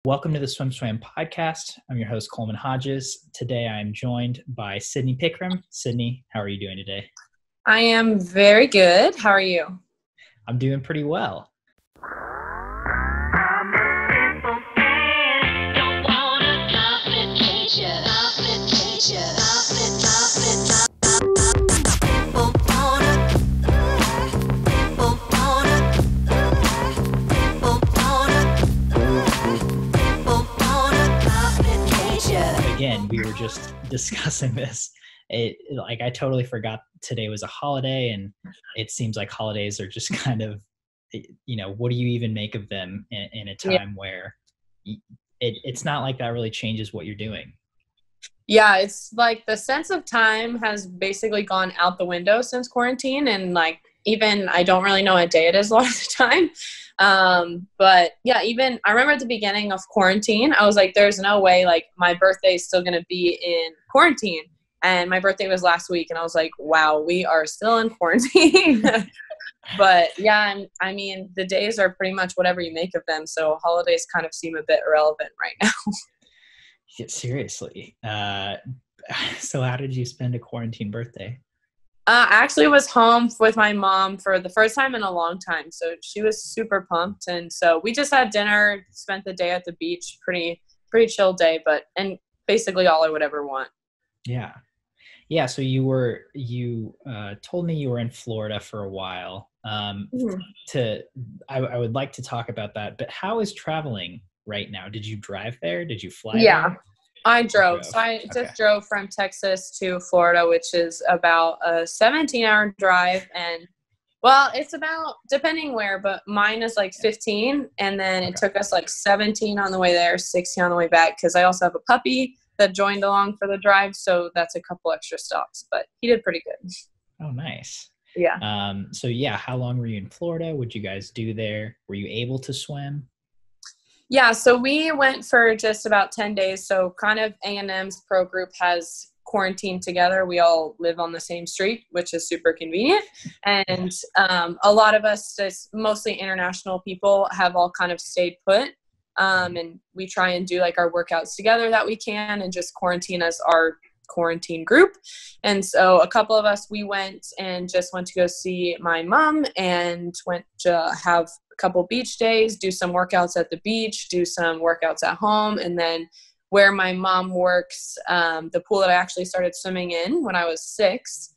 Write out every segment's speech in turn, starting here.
Welcome to the SwimSwam podcast. I'm your host, Coleman Hodges. Today I am joined by Sydney Pickrem. Sydney, how are you doing today? I am very good. How are you? I'm doing pretty well. Again, we were just discussing this. I totally forgot today was a holiday, and it seems like holidays are just kind of, what do you even make of them in a time where it's not like that really changes what you're doing? Yeah, it's like the sense of time has basically gone out the window since quarantine, and even I don't really know what day it is a lot of the time. But yeah, even I remember at the beginning of quarantine, I was like, there's no way my birthday is still going to be in quarantine. And my birthday was last week, and I was like, wow, we are still in quarantine. But yeah, and I mean, the days are pretty much whatever you make of them. So holidays kind of seem a bit irrelevant right now. Yeah, seriously. So how did you spend a quarantine birthday? I actually was home with my mom for the first time in a long time. So she was super pumped. And so we just had dinner, spent the day at the beach, pretty chill day, and basically all I would ever want. Yeah. Yeah. So you told me you were in Florida for a while. I would like to talk about that, but how is traveling right now? Did you drive there? Did you fly there? I drove. So I just drove from Texas to Florida, which is about a 17-hour drive. And, well, it's about, depending where, but mine is 15. And then it took us 17 on the way there, 16 on the way back, because I also have a puppy that joined along for the drive. So that's a couple extra stops. But he did pretty good. Oh, nice. Yeah. How long were you in Florida? What'd you guys do there? Were you able to swim? Yeah, so we went for just about 10 days. So kind of A&M's pro group has quarantined together. We all live on the same street, which is super convenient. And a lot of us, just mostly international people, have all kind of stayed put. And we try and do our workouts together that we can and just quarantine as our quarantine group. And so a couple of us, we went to go see my mom and went to have a couple beach days, do some workouts at the beach, do some workouts at home. And then where my mom works, the pool that I actually started swimming in when I was 6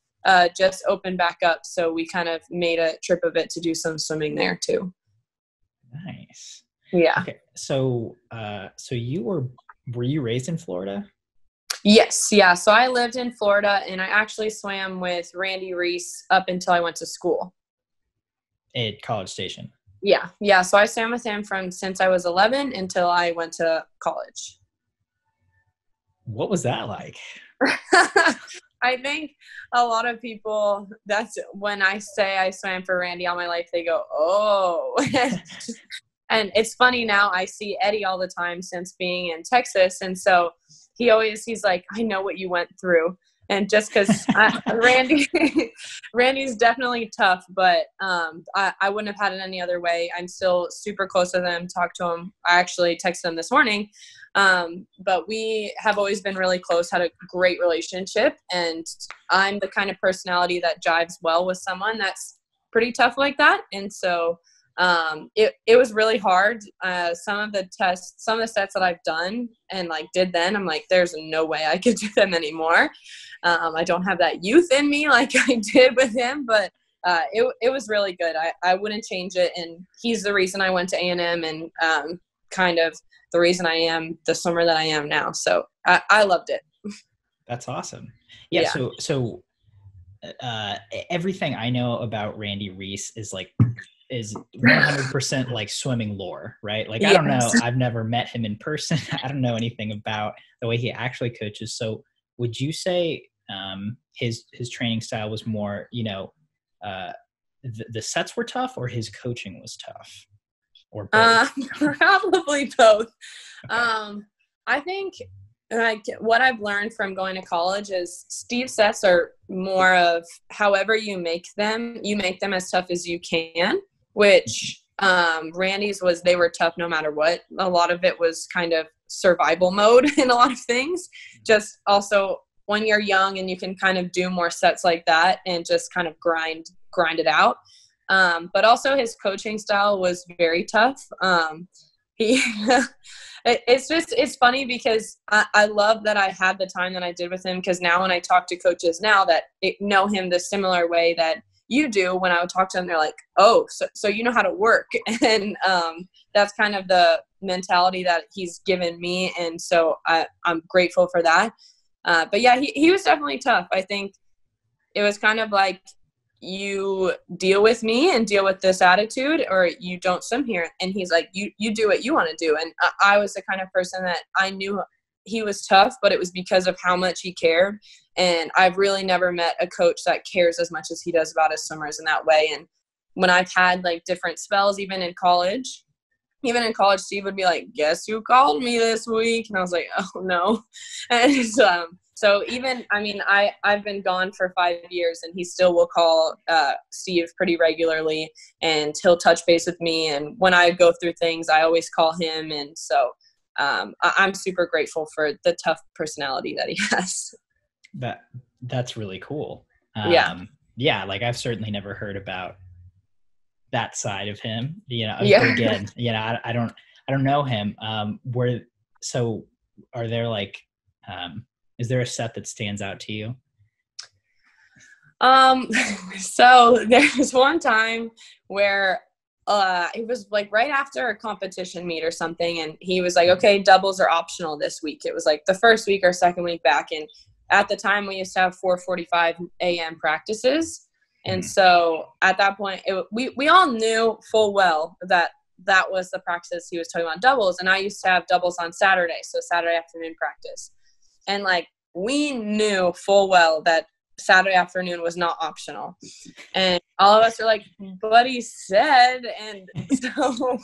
just opened back up. So we kind of made a trip of it to do some swimming there too. Nice. Yeah. Okay. So were you raised in Florida? Yes. Yeah. So I lived in Florida, and I actually swam with Randy Reece up until I went to school. At College Station? Yeah. Yeah. So I swam with him since I was 11 until I went to college. What was that like? I think a lot of people, that's when I say I swam for Randy all my life, they go, oh. And it's funny now, I see Eddie all the time since being in Texas. And so he's like, I know what you went through. And just because Randy's definitely tough, but I wouldn't have had it any other way. I'm still super close with him, talk to him. I actually texted him this morning. But we have always been really close, had a great relationship. And I'm the kind of personality that jives well with someone that's pretty tough like that. And so it was really hard. Some of the sets that I've done and did then, I'm like, there's no way I could do them anymore. I don't have that youth in me like I did with him, but it was really good. I wouldn't change it. And he's the reason I went to A&M and kind of the reason I am the swimmer that I am now. So I loved it. That's awesome. Yeah. So everything I know about Randy Reece is 100% swimming lore, right? I don't know. I've never met him in person. I don't know anything about the way he actually coaches. So would you say his training style was more, the sets were tough, or his coaching was tough, or both? Probably both. Okay. I think what I've learned from going to college is Steve's sets are more of however you make them as tough as you can, which Randy's was, they were tough no matter what. A lot of it was kind of survival mode in a lot of things. Just also when you're young and you can kind of do more sets like that and just kind of grind it out. But also his coaching style was very tough. He, it's funny because I love that I had the time that I did with him, because now when I talk to coaches now that know him the similar way that you do, when I would talk to them, they're like, oh, so you know how to work. And that's kind of the mentality that he's given me. And so I'm grateful for that. But yeah, he was definitely tough. I think it was kind of like, you deal with me and deal with this attitude, or you don't swim here. And he's like, you do what you want to do. And I was the kind of person that I knew he was tough, but it was because of how much he cared. And I've really never met a coach that cares as much as he does about his swimmers in that way. And when I've had like different spells, even in college, Steve would be like, guess who called me this week? And I was like, oh no. And so even, I mean, I've been gone for 5 years and he still will call Steve pretty regularly, and he'll touch base with me. And when I go through things, I always call him. And so I'm super grateful for the tough personality that he has. That's really cool. Yeah. Like I've certainly never heard about that side of him, Yeah. Again, I don't know him. So are there like, is there a set that stands out to you? So there was one time where it was like right after a competition meet or something, and he was like, okay, doubles are optional this week. It was like the first week or second week back, and at the time we used to have 4:45 a.m. practices. And so at that point, we all knew full well that was the practice he was talking about, doubles. And I used to have doubles on Saturday, so Saturday afternoon practice. And like, we knew full well that Saturday afternoon was not optional. And all of us were like, but he said. And so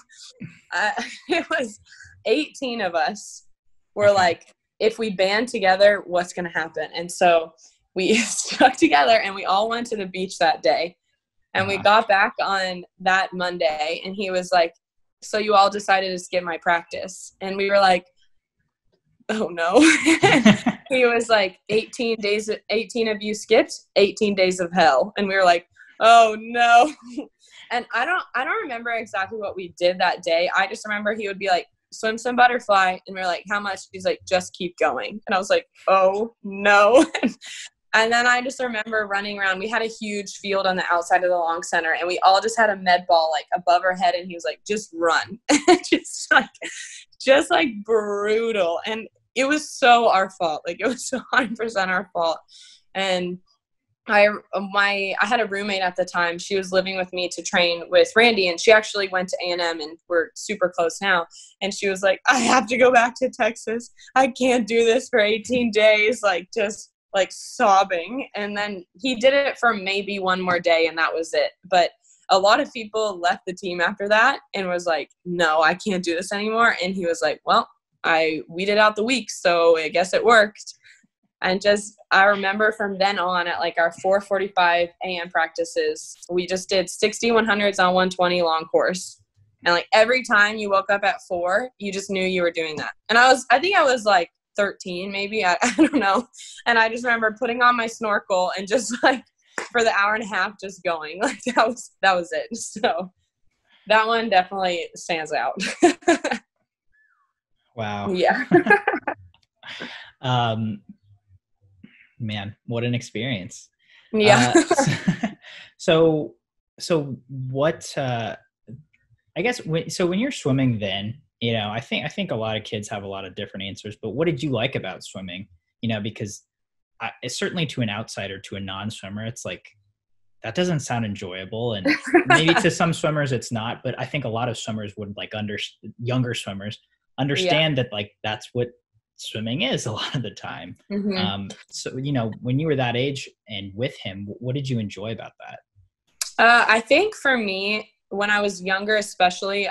it was 18 of us were like, if we band together, what's going to happen? And so we stuck together and we all went to the beach that day. And we got back on that Monday and he was like, so you all decided to skip my practice? And we were like, oh no. He was like, 18 of you skipped, 18 days of hell. And we were like, oh no. And I don't remember exactly what we did that day. I just remember he would be like, swim some butterfly. And we were like, how much? He's like, just keep going. And I was like, oh no. And then I just remember running around. We had a huge field on the outside of the long center, and we all just had a med ball like above our head. And he was like, just run. just like brutal. And it was so our fault. Like, it was 100% our fault. And I had a roommate at the time. She was living with me to train with Randy, and she actually went to A&M, and we're super close now. And she was like, I have to go back to Texas. I can't do this for 18 days. Like, just like sobbing. And then he did it for maybe one more day, and that was it. But a lot of people left the team after that and was like, no, I can't do this anymore. And he was like, well, I weeded out the week, so I guess it worked. And I remember from then on at like our 4:45 a.m. practices, we just did 60 100s on 120 long course. And like every time you woke up at 4, you just knew you were doing that. And I think I was like 13 maybe, I don't know. And I just remember putting on my snorkel and just like for the hour and a half just going. Like that was it. So that one definitely stands out. Wow. Yeah. Man, what an experience. Yeah. So what, I guess when you're swimming then, I think a lot of kids have a lot of different answers, but what did you like about swimming? Because it's certainly to an outsider, to a non-swimmer, it's like, that doesn't sound enjoyable. And maybe to some swimmers it's not, but I think a lot of swimmers would like younger swimmers understand that like, that's what swimming is a lot of the time. So, when you were that age and with him, what did you enjoy about that? I think for me, when I was younger, especially,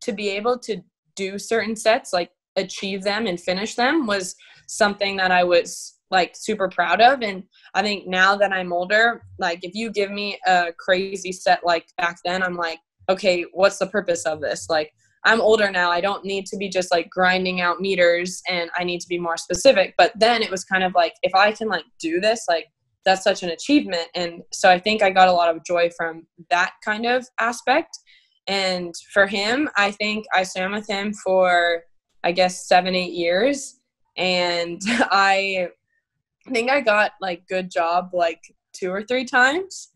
to be able to do certain sets, like achieve them and finish them, was something that I was like super proud of. And I think now that I'm older, like if you give me a crazy set like back then, I'm like, okay, what's the purpose of this? Like, I'm older now. I don't need to be just like grinding out meters, and I need to be more specific. But then it was kind of like, if I can like do this, like that's such an achievement. And so I think I got a lot of joy from that kind of aspect. And for him, I think I swam with him for, I guess, 7-8 years. And I think I got like good job like 2 or 3 times,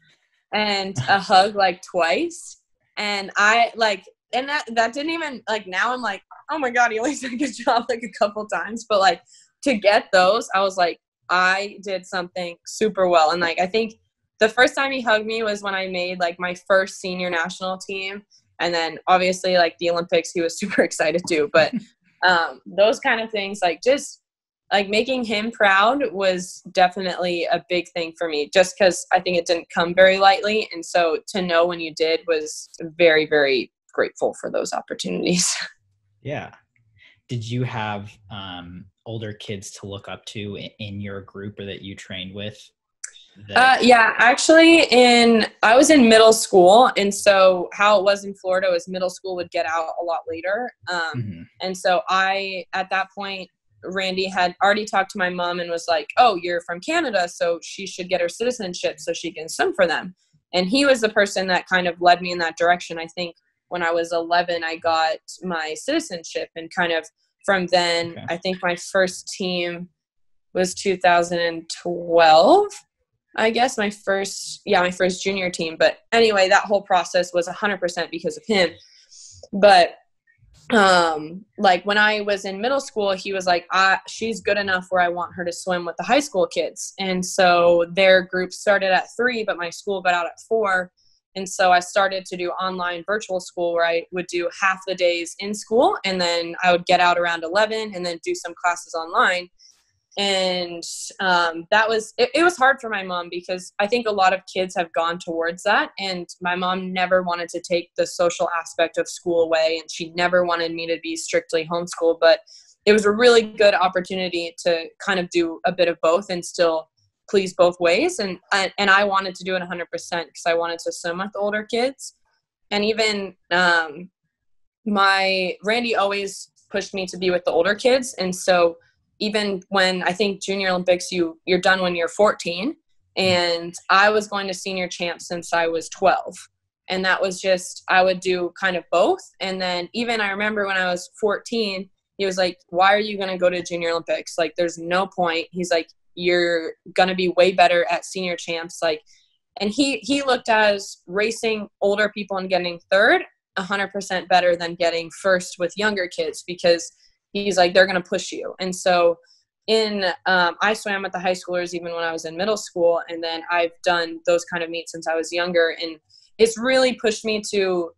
and a hug like twice. And I like, and that didn't even like, now I'm like, oh my God, he only did a good job like a couple times. But like, to get those, I was like, I did something super well. And like, I think the first time he hugged me was when I made like my first senior national team. And then obviously like the Olympics, he was super excited too. But those kind of things, like just like making him proud was definitely a big thing for me, just because I think it didn't come very lightly. And so to know when you did was very, very grateful for those opportunities. Yeah. Did you have older kids to look up to in your group or that you trained with? Yeah, actually I was in middle school. And so how it was in Florida was middle school would get out a lot later. And so at that point, Randy had already talked to my mom and was like, oh, you're from Canada, so she should get her citizenship so she can swim for them. And he was the person that kind of led me in that direction. I think when I was 11, I got my citizenship, and kind of from then, I think my first team was 2012. I guess my first junior team. But anyway, that whole process was 100% because of him. But like when I was in middle school, he was like, she's good enough where I want her to swim with the high school kids. And so their group started at 3, but my school got out at 4. And so I started to do online virtual school, where I would do half the days in school, and then I would get out around 11 and then do some classes online. And that was, it was hard for my mom, because I think a lot of kids have gone towards that. And my mom never wanted to take the social aspect of school away, and she never wanted me to be strictly homeschooled. But it was a really good opportunity to kind of do a bit of both and still please both ways. And I wanted to do it 100% because I wanted to swim with older kids. And even Randy always pushed me to be with the older kids. And so even when I think Junior Olympics, you're done when you're 14, and I was going to senior champs since I was 12. And that was just, I would do kind of both. And then even I remember when I was 14, he was like, why are you going to go to Junior Olympics? Like, there's no point. He's like, you're going to be way better at senior champs. Like, and he looked at as racing older people and getting third 100% better than getting first with younger kids, because he's like, they're going to push you. And so I swam with the high schoolers even when I was in middle school. And then I've done those kind of meets since I was younger. And it's really pushed me to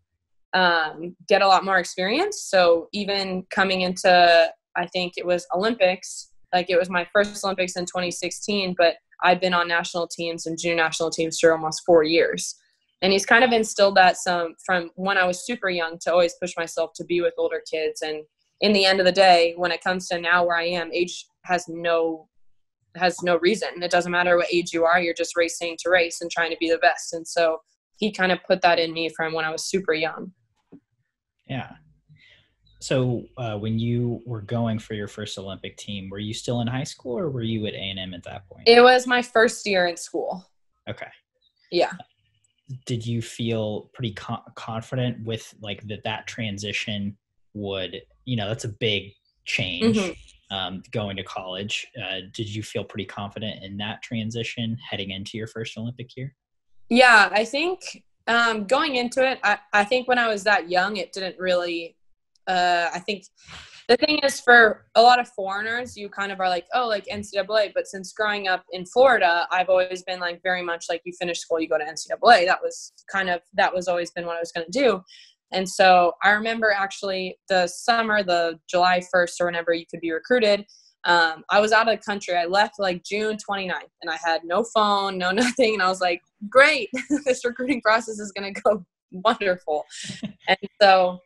get a lot more experience. So even coming into, I think it was Olympics, like it was my first Olympics in 2016, but I've been on national teams and junior national teams for almost 4 years. And he's kind of instilled that from when I was super young, to always push myself to be with older kids. And in the end of the day, when it comes to now where I am, age has no reason. It doesn't matter what age you are. You're just racing to race and trying to be the best. And so he kind of put that in me from when I was super young. Yeah. So when you were going for your first Olympic team, were you still in high school, or were you at A&M at that point? It was my first year in school. Okay. Yeah. Did you feel pretty confident with like that transition would, that's a big change, going to college. Did you feel pretty confident in that transition heading into your first Olympic year? Yeah, I think going into it, I think when I was that young, it didn't really, I think the thing is, for a lot of foreigners, you kind of are like, oh, like NCAA. But since growing up in Florida, I've always been like very much like, you finish school, you go to NCAA. That was always been what I was going to do. And so I remember actually the summer, the July 1st or whenever you could be recruited, I was out of the country. I left like June 29th, and I had no phone, no nothing. And I was like, great, this recruiting process is going to go wonderful. And so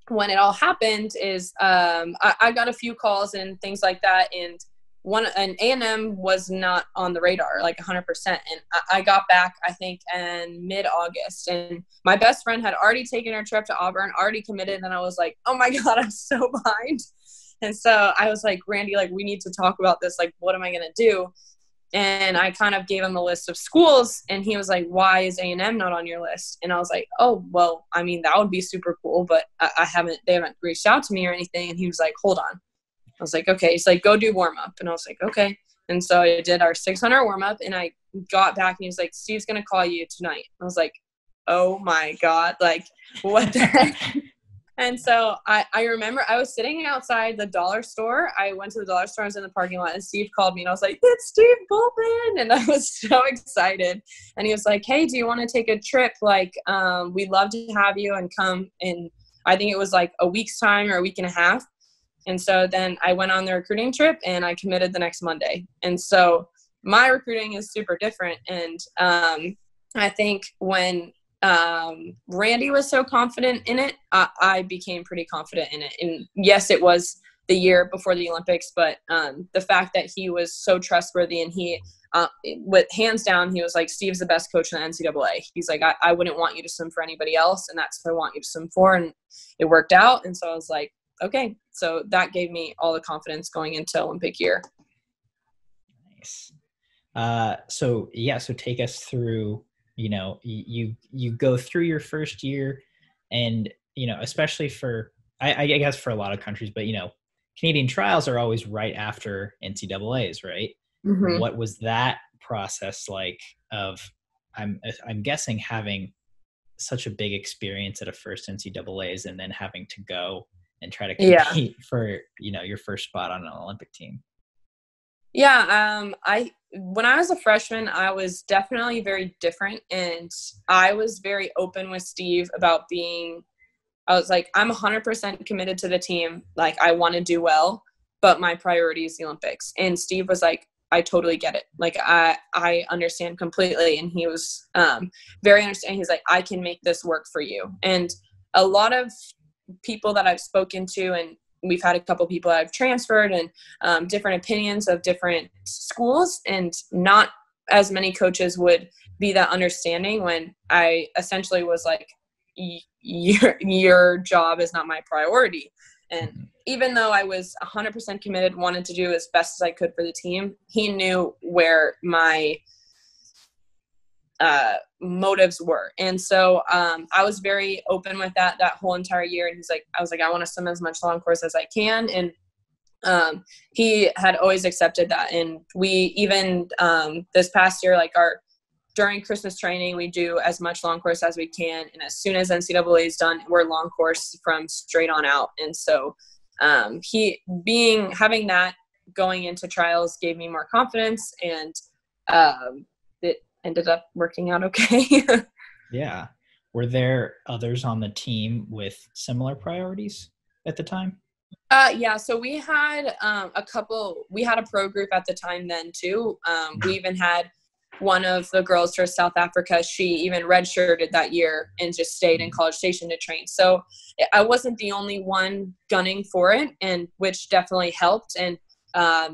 when it all happened is I got a few calls and things like that. And an A&M was not on the radar, like 100%. And I got back, I think, in mid-August. And my best friend had already taken her trip to Auburn, already committed. And I was like, oh my God, I'm so behind. And so I was like, Randy, like, we need to talk about this. Like, what am I going to do? And I kind of gave him a list of schools. And he was like, why is A&M not on your list? And I was like, oh, well, I mean, that would be super cool. But they haven't reached out to me or anything. And he was like, hold on. I was like, okay. He's like, go do warm up. And I was like, okay. And so I did our 600 warm up, and I got back, and he was like, Steve's going to call you tonight. I was like, oh my God, like, what the heck? And so I remember I was sitting outside the dollar store. I went to the dollar store. I was in the parking lot, and Steve called me, and I was like, it's Steve Bullman. And I was so excited. And he was like, hey, do you want to take a trip? Like, we'd love to have you and come in. I think it was like a week's time or a week and a half. And so then I went on the recruiting trip, and I committed the next Monday. And so my recruiting is super different. And I think when Randy was so confident in it, I became pretty confident in it. And yes, it was the year before the Olympics, but the fact that he was so trustworthy, and he, with hands down, he was like, Steve's the best coach in the NCAA. He's like, I wouldn't want you to swim for anybody else, and that's what I want you to swim for. And it worked out. And so I was like, okay. So that gave me all the confidence going into Olympic year. Nice. So take us through, you go through your first year, and, especially for, I guess for a lot of countries, but, Canadian trials are always right after NCAAs, right? Mm-hmm. What was that process like I'm guessing having such a big experience at a first NCAAs, and then having to go and try to compete for, your first spot on an Olympic team? Yeah. When I was a freshman, I was definitely very different, and I was very open with Steve about I was like, I'm 100% committed to the team. Like, I want to do well, but my priority is the Olympics. And Steve was like, I totally get it. Like, I understand completely. And he was very understanding. He's like, I can make this work for you. And a lot of people that I've spoken to, and we've had a couple people that have transferred, and different opinions of different schools, and not as many coaches would be that understanding when I essentially was like, your job is not my priority. And even though I was 100% committed, wanted to do as best as I could for the team, he knew where my motives were. And so I was very open with that whole entire year. And I was like, I want to swim as much long course as I can. And he had always accepted that. And we even this past year, like during Christmas training, we do as much long course as we can. And as soon as NCAA is done, we're long course from straight on out. And so having that going into trials gave me more confidence, and it ended up working out okay. Yeah. Were there others on the team with similar priorities at the time? Yeah. So we had we had a pro group at the time then too. We even had one of the girls for South Africa. She even redshirted that year and just stayed in College Station to train. So I wasn't the only one gunning for it, and which definitely helped. And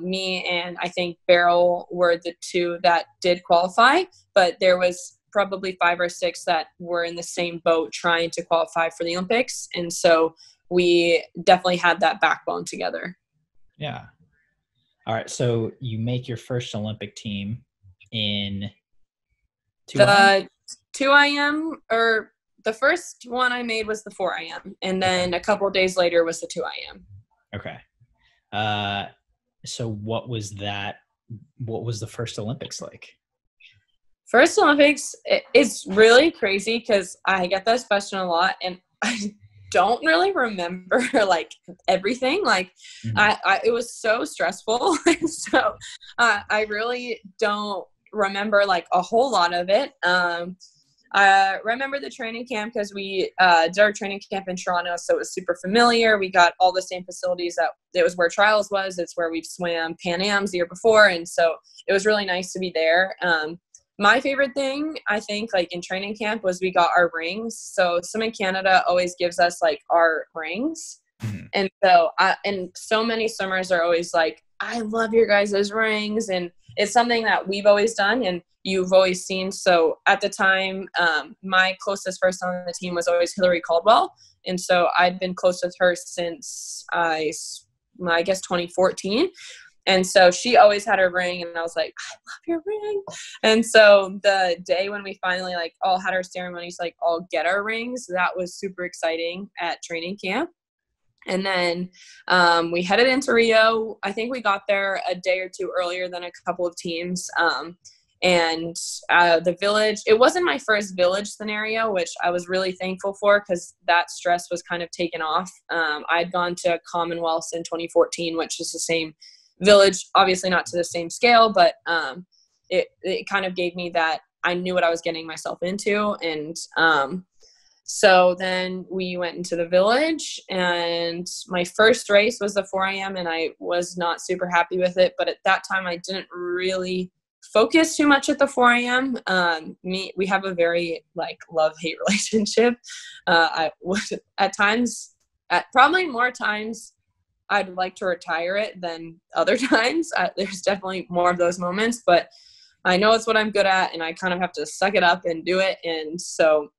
me and I think Beryl were the two that did qualify, but there was probably 5 or 6 that were in the same boat trying to qualify for the Olympics. And so we definitely had that backbone together. Yeah. All right. So you make your first Olympic team in 2 IM, or the first one I made was the 4 IM. And then a couple of days later was the 2 IM. Okay. So what was that? What was the first Olympics like? First Olympics is really crazy because I get this question a lot, and I don't really remember like everything. Like it was so stressful. So I really don't remember like a whole lot of it. I remember the training camp because we did our training camp in Toronto, so it was super familiar. We got all the same facilities that it was where trials was. It's where we've swam Pan Ams the year before, and so it was really nice to be there. My favorite thing, I think, like in training camp was we got our rings. So Swimming Canada always gives us like our rings. Mhm. And so and so many swimmers are always like, I love your guys' rings. And it's something that we've always done and you've always seen. So at the time, my closest person on the team was always Hillary Caldwell. And so I'd been close with her since I guess 2014. And so she always had her ring, and I was like, I love your ring. And so the day when we finally like all had our ceremonies, like all get our rings, that was super exciting at training camp. And then we headed into Rio. I think we got there a day or two earlier than a couple of teams. And the village, it wasn't my first village scenario, which I was really thankful for because that stress was kind of taken off. I'd gone to Commonwealth in 2014, which is the same village, obviously not to the same scale, but it kind of gave me that I knew what I was getting myself into. And so then we went into the village, and my first race was the 4 a.m. and I was not super happy with it. But at that time, I didn't really focus too much at the 4 a.m. We have a very like love-hate relationship. I would at times, probably more times, I'd like to retire it than other times. There's definitely more of those moments, but I know it's what I'm good at, and I kind of have to suck it up and do it. And so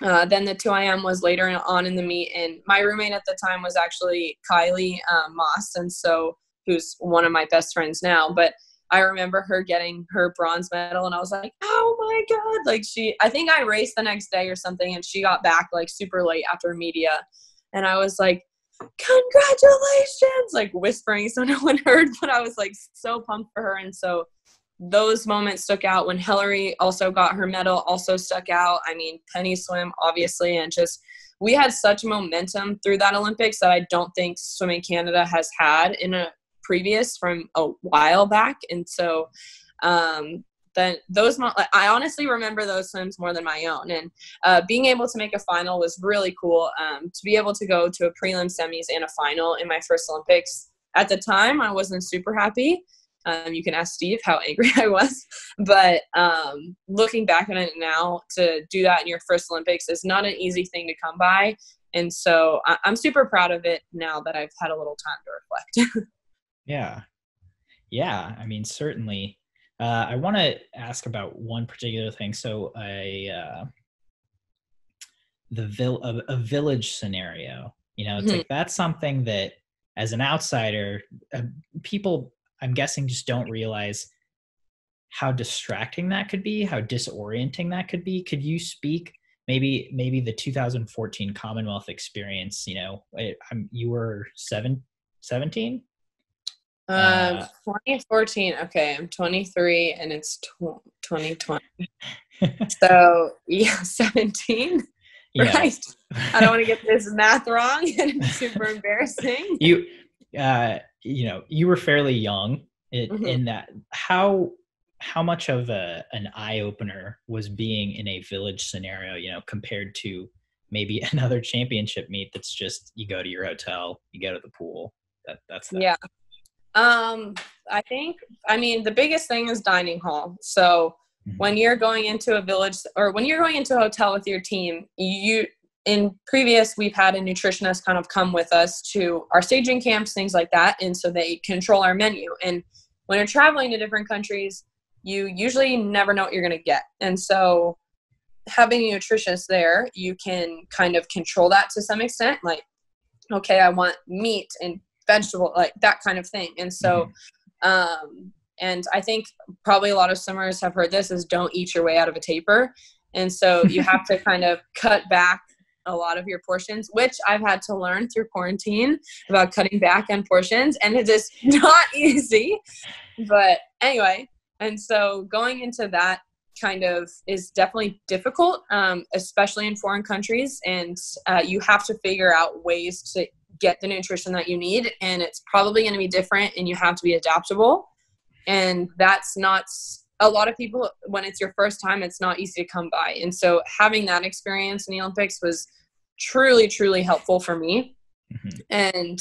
then the 2 a.m. was later on in the meet, and my roommate at the time was actually Kylie Moss, and so who's one of my best friends now. But I remember her getting her bronze medal, and I was like, oh my God. Like I think I raced the next day or something, and she got back like super late after media. And I was like, congratulations, like whispering so no one heard, but I was like so pumped for her. And so those moments stuck out. When Hillary also got her medal, also stuck out. I mean, penny swim, obviously, and just we had such momentum through that Olympics that I don't think Swimming Canada has had in a previous from a while back. And so then I honestly remember those swims more than my own. And being able to make a final was really cool. To be able to go to a prelim, semis, and a final in my first Olympics. At the time, I wasn't super happy. You can ask Steve how angry I was. But looking back on it now, to do that in your first Olympics is not an easy thing to come by. And so I'm super proud of it now that I've had a little time to reflect. Yeah. Yeah. I mean, certainly. I want to ask about one particular thing. So a village scenario, it's like that's something that as an outsider, people, I'm guessing, just don't realize how distracting that could be, how disorienting that could be. Could you speak maybe the 2014 Commonwealth experience? You were 17? 2014. Okay, I'm 23 and it's 2020. So yeah, 17. Yeah. Right. I don't want to get this math wrong, and it's super embarrassing. You were fairly young in that. How much of an eye opener was being in a village scenario, compared to maybe another championship meet that's just you go to your hotel, you go to the pool. That's that. Yeah. I mean, the biggest thing is dining hall. So when you're going into a village or when you're going into a hotel with your team, we've had a nutritionist kind of come with us to our staging camps, things like that. And so they control our menu. And when you're traveling to different countries, you usually never know what you're going to get. And so having a nutritionist there, you can kind of control that to some extent. Like, okay, I want meat and vegetable, like that kind of thing. And so, and I think probably a lot of swimmers have heard this is don't eat your way out of a taper. And so you have to kind of cut back a lot of your portions, which I've had to learn through quarantine about cutting back on portions. And it is not easy, but anyway. And so going into that kind of is definitely difficult, especially in foreign countries. And you have to figure out ways to get the nutrition that you need, and it's probably going to be different, and you have to be adaptable. And that's not a lot of people, when it's your first time, it's not easy to come by. And so having that experience in the Olympics was truly, truly helpful for me. And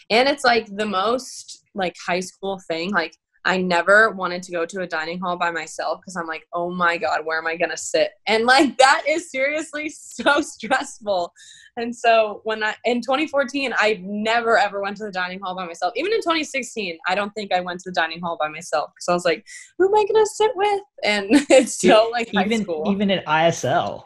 it's like the most like high school thing. Like I never wanted to go to a dining hall by myself because I'm like, oh my God, where am I going to sit? And like, that is seriously so stressful. And so in 2014, I never ever went to the dining hall by myself. Even in 2016, I don't think I went to the dining hall by myself because I was like, who am I going to sit with? And it's still like high school. Even at ISL.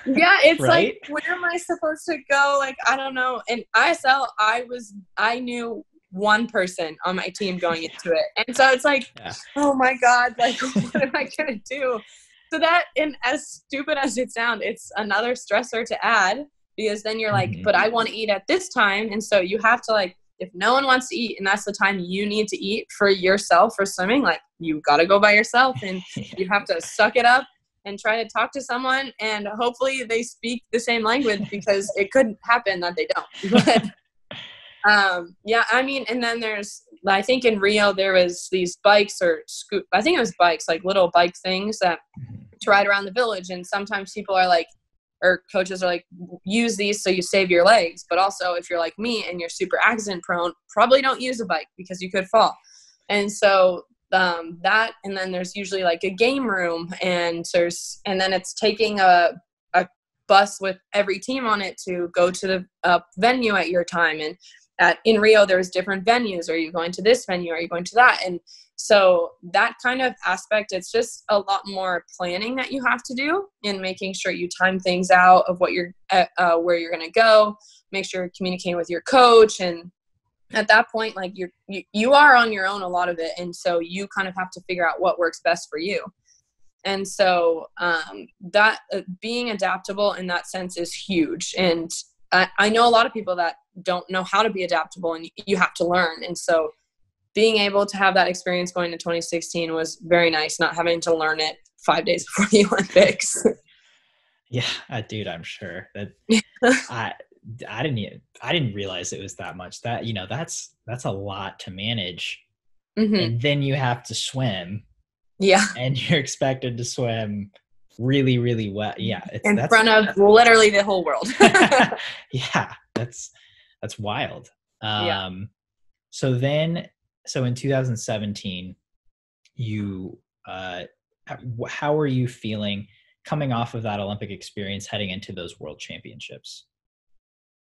Yeah, it's right? like, where am I supposed to go? Like, I don't know. In ISL, I knew one person on my team going into it. And so it's like, oh my God, like, what am I going to do? So that, and as stupid as it sounds, it's another stressor to add, because then you're like, but I want to eat at this time. And so you have to, like, if no one wants to eat and that's the time you need to eat for yourself for swimming, like, you got to go by yourself and you have to suck it up and try to talk to someone, and hopefully they speak the same language, because it could happen that they don't. But yeah, I mean, and then I think in Rio there was these bikes I think it was bikes, like little bike things that to ride around the village. And sometimes people are like, or coaches are like, use these so you save your legs. But also, if you're like me and you're super accident prone, probably don't use a bike because you could fall. And so that, and then there's usually like a game room, and then it's taking a bus with every team on it to go to the venue at your time. And in Rio, there's different venues. Are you going to this venue? Are you going to that? And so that kind of aspect, it's just a lot more planning that you have to do, and making sure you time things out of what where you're going to go, make sure you're communicating with your coach. And at that point, like, you are on your own a lot of it. And so you kind of have to figure out what works best for you. And so that being adaptable in that sense is huge. And I know a lot of people that don't know how to be adaptable, and you have to learn. And so being able to have that experience going to 2016 was very nice, not having to learn it 5 days before the Olympics. Yeah, dude, I'm sure that I didn't realize it was that much. That, that's a lot to manage. Mm-hmm. And then you have to swim. Yeah. And you're expected to swim really, really well. Yeah. In front of literally the whole world. Yeah. That's wild. Yeah. So in 2017, you, how are you feeling coming off of that Olympic experience heading into those World Championships?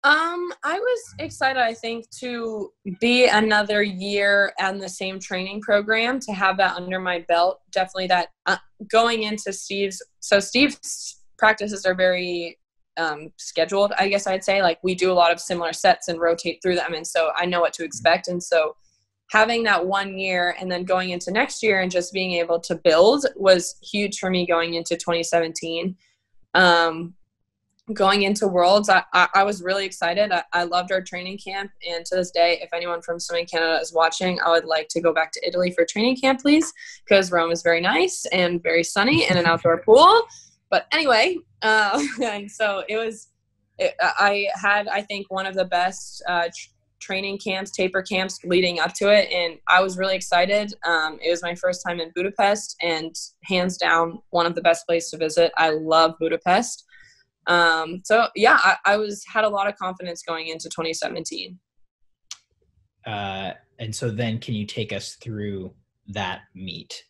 I was excited, I think, to be another year on the same training program, to have that under my belt. Definitely that going into Steve's practices are very scheduled, I guess I'd say. Like, we do a lot of similar sets and rotate through them. And so I know what to expect. And so having that 1 year and then going into next year and just being able to build was huge for me going into 2017. Going into Worlds, I was really excited. I loved our training camp. And to this day, if anyone from Swimming Canada is watching, I would like to go back to Italy for training camp, please, because Rome is very nice and very sunny and an outdoor pool. But anyway, and so I had, I think, one of the best training camps, taper camps leading up to it. And I was really excited. It was my first time in Budapest, and hands down, one of the best places to visit. I love Budapest. So yeah, I had a lot of confidence going into 2017. And so then can you take us through that meet?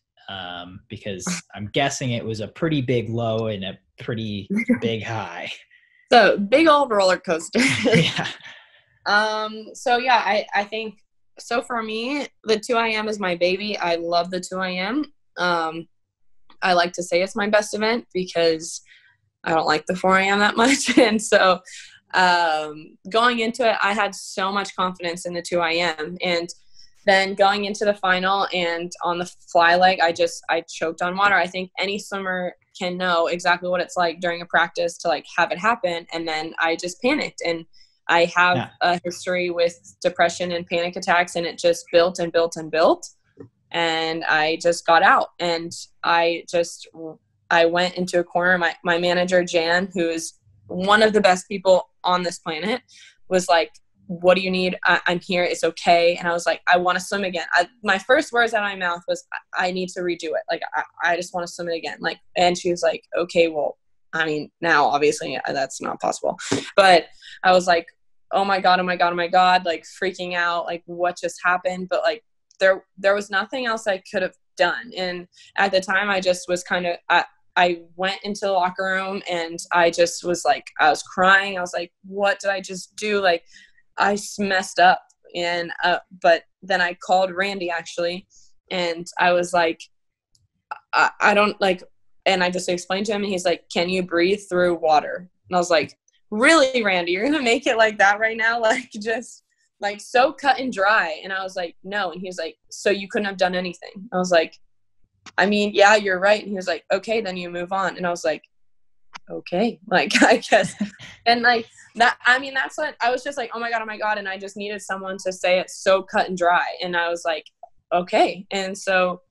Because I'm guessing it was a pretty big low and a pretty big high. So big old roller coaster. Yeah. So yeah, I think, so for me, the 2IM is my baby. I love the 2IM. I like to say it's my best event because I don't like the 4IM that much. And so going into it, I had so much confidence in the 2IM. And then going into the final and on the fly leg, I choked on water. I think any swimmer can know exactly what it's like during a practice to like have it happen. And then I just panicked. And I have a history with depression and panic attacks, and it just built and built and built. And I just got out, and I went into a corner. My manager, Jan, who is one of the best people on this planet, was like, what do you need? I'm here. It's okay. And I was like, I want to swim again. My first words out of my mouth was, I need to redo it. Like, I just want to swim it again. Like, and she was like, okay, well, I mean, now obviously that's not possible. But I was like, oh my God, like freaking out, like what just happened? But like there was nothing else I could have done. And at the time I just was kind of, I went into the locker room and I just was like, I was crying. I was like, what did I just do? Like, I messed up. And, but then I called Randy actually, and I was like, I don't like, and I just explained to him, and he's like, can you breathe through water? And I was like, really, Randy, you're going to make it like that right now? Like, just like so cut and dry. And I was like, no. And he was like, so you couldn't have done anything? I was like, I mean, yeah, you're right. And he was like, okay, then you move on. And I was like, okay, like, I guess. And like that, I mean, that's what I was just like, oh my God. And I just needed someone to say it so cut and dry. And I was like, okay. And so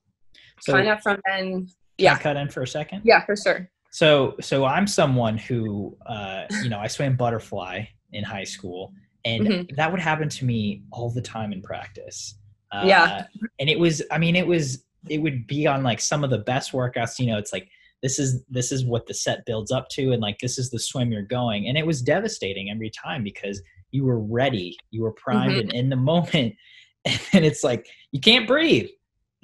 kind of from then, Can I cut in for a second? Yeah, for sure. So I'm someone who, I swam butterfly in high school, and that would happen to me all the time in practice. And it would be on like some of the best workouts, it's like, this is what the set builds up to. And like, this is the swim you're going. And it was devastating every time because you were ready, you were primed and in the moment. And it's like, you can't breathe.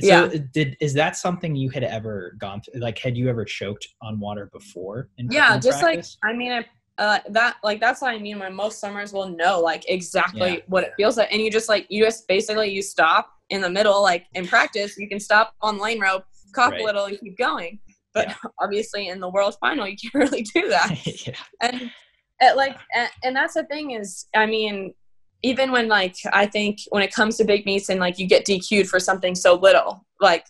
So is that something you had ever gone through? Like, had you ever choked on water before? In just practice? like, I mean, that's what I mean when most swimmers will know like exactly what it feels like. And you just basically you stop in the middle, like in practice, you can stop on lane rope, cough a little and keep going. But obviously in the world final, you can't really do that. And that's the thing is, I mean, even when like, I think when it comes to big meets and like you get DQ'd for something so little, like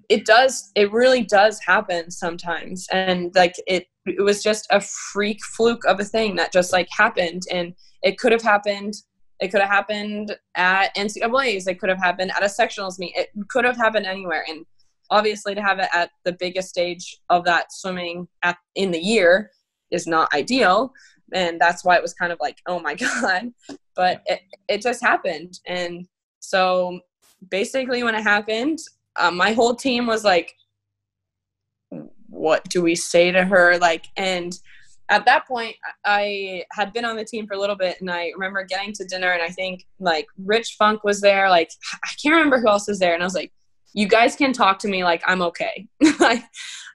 it really does happen sometimes. And like, it was just a freak fluke of a thing that just like happened. And it could have happened. It could have happened at NCAAs. It could have happened at a sectionals meet. It could have happened anywhere. And obviously to have it at the biggest stage of that swimming in the year is not ideal. And that's why it was kind of like, oh my God, but it just happened. And so basically when it happened, my whole team was like, what do we say to her? Like, and at that point I had been on the team for a little bit, and I remember getting to dinner, and I think like Rich Funk was there. Like, I can't remember who else was there. And I was like, you guys can talk to me. Like, I'm okay. Like,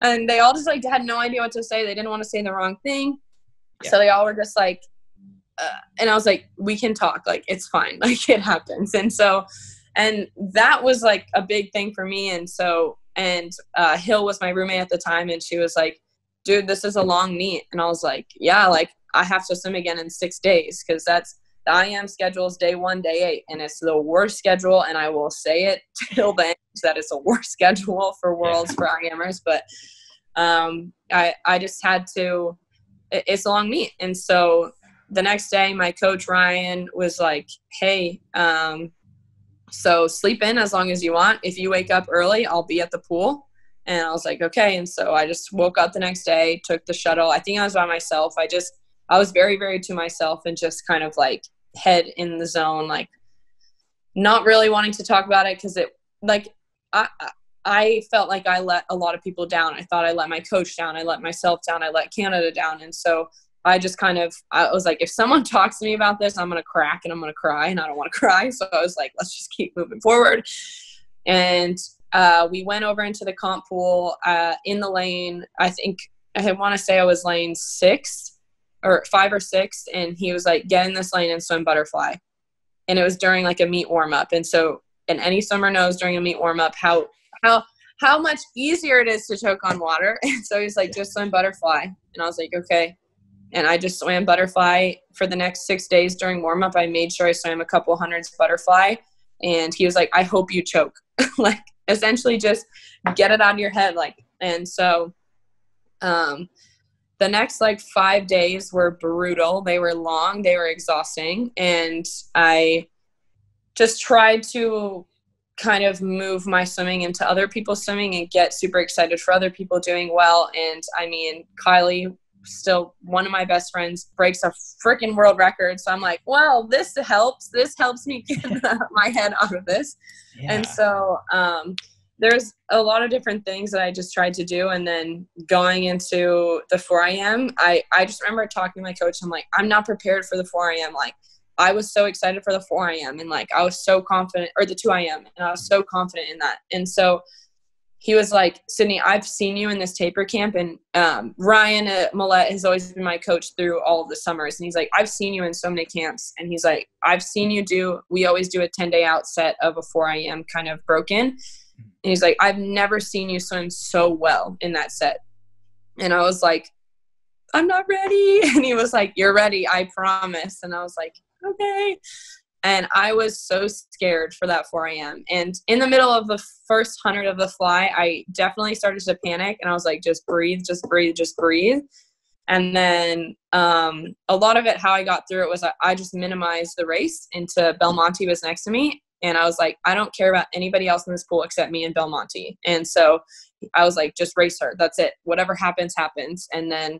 and they all just like had no idea what to say. They didn't want to say the wrong thing. So they all were just like, and I was like, we can talk. Like, it's fine. Like, it happens. And so, and that was like a big thing for me. And so, Hill was my roommate at the time, and she was like, dude, this is a long meet. And I was like, yeah, like I have to swim again in 6 days. Cause that's the IM schedule is day 1, day 8. And it's the worst schedule. And I will say it till then that it's the worst schedule for worlds for IMers. But, I just had to, it's a long meet. And so the next day my coach Ryan was like, hey, so sleep in as long as you want. If you wake up early, I'll be at the pool. And I was like, okay. And so I just woke up the next day, took the shuttle. I think I was by myself. I was very, very to myself and just kind of like head in the zone, like not really wanting to talk about it. Cause it like, I felt like I let a lot of people down. I thought I let my coach down. I let myself down. I let Canada down. And so I was like, if someone talks to me about this, I'm going to crack and I'm going to cry, and I don't want to cry. So I was like, let's just keep moving forward. And we went over into the comp pool in the lane. I think I want to say I was lane 6 or 5 or 6. And he was like, get in this lane and swim butterfly. And it was during like a meet warm up. And so, and any swimmer knows during a meet warm up, how much easier it is to choke on water. And so he's like, just swim butterfly. And I was like, okay. And I just swam butterfly for the next 6 days during warm up. I made sure I swam a couple hundreds butterfly. And he was like, I hope you choke. Like, essentially just get it out of your head. Like, and so, the next like 5 days were brutal. They were long, they were exhausting. And I just tried to kind of move my swimming into other people's swimming and get super excited for other people doing well. And I mean, Kylie, still one of my best friends, breaks a freaking world record. So I'm like, well, this helps me get my head out of this. Yeah. And so there's a lot of different things that I just tried to do. And then going into the 4 IM, I just remember talking to my coach. I'm like, I'm not prepared for the 4 IM. Like, I was so excited for the 4 a.m. and like I was so confident, or the 2 a.m. and I was so confident in that. And so he was like, Sydney, I've seen you in this taper camp, and Ryan Millette has always been my coach through all of the summers. And he's like, I've seen you in so many camps. And he's like, I've seen you we always do a 10-day out set of a 4 a.m. kind of broken. And he's like, I've never seen you swim so well in that set. And I was like, I'm not ready. And he was like, you're ready, I promise. And I was like, okay. And I was so scared for that 4 a.m. And in the middle of the first 100 of the fly, I definitely started to panic. And I was like, just breathe, just breathe, just breathe. And then a lot of it, how I got through it was I just minimized the race into Belmonte was next to me. And I was like, I don't care about anybody else in this pool except me and Belmonte. And so I was like, just race her. That's it. Whatever happens, happens. And then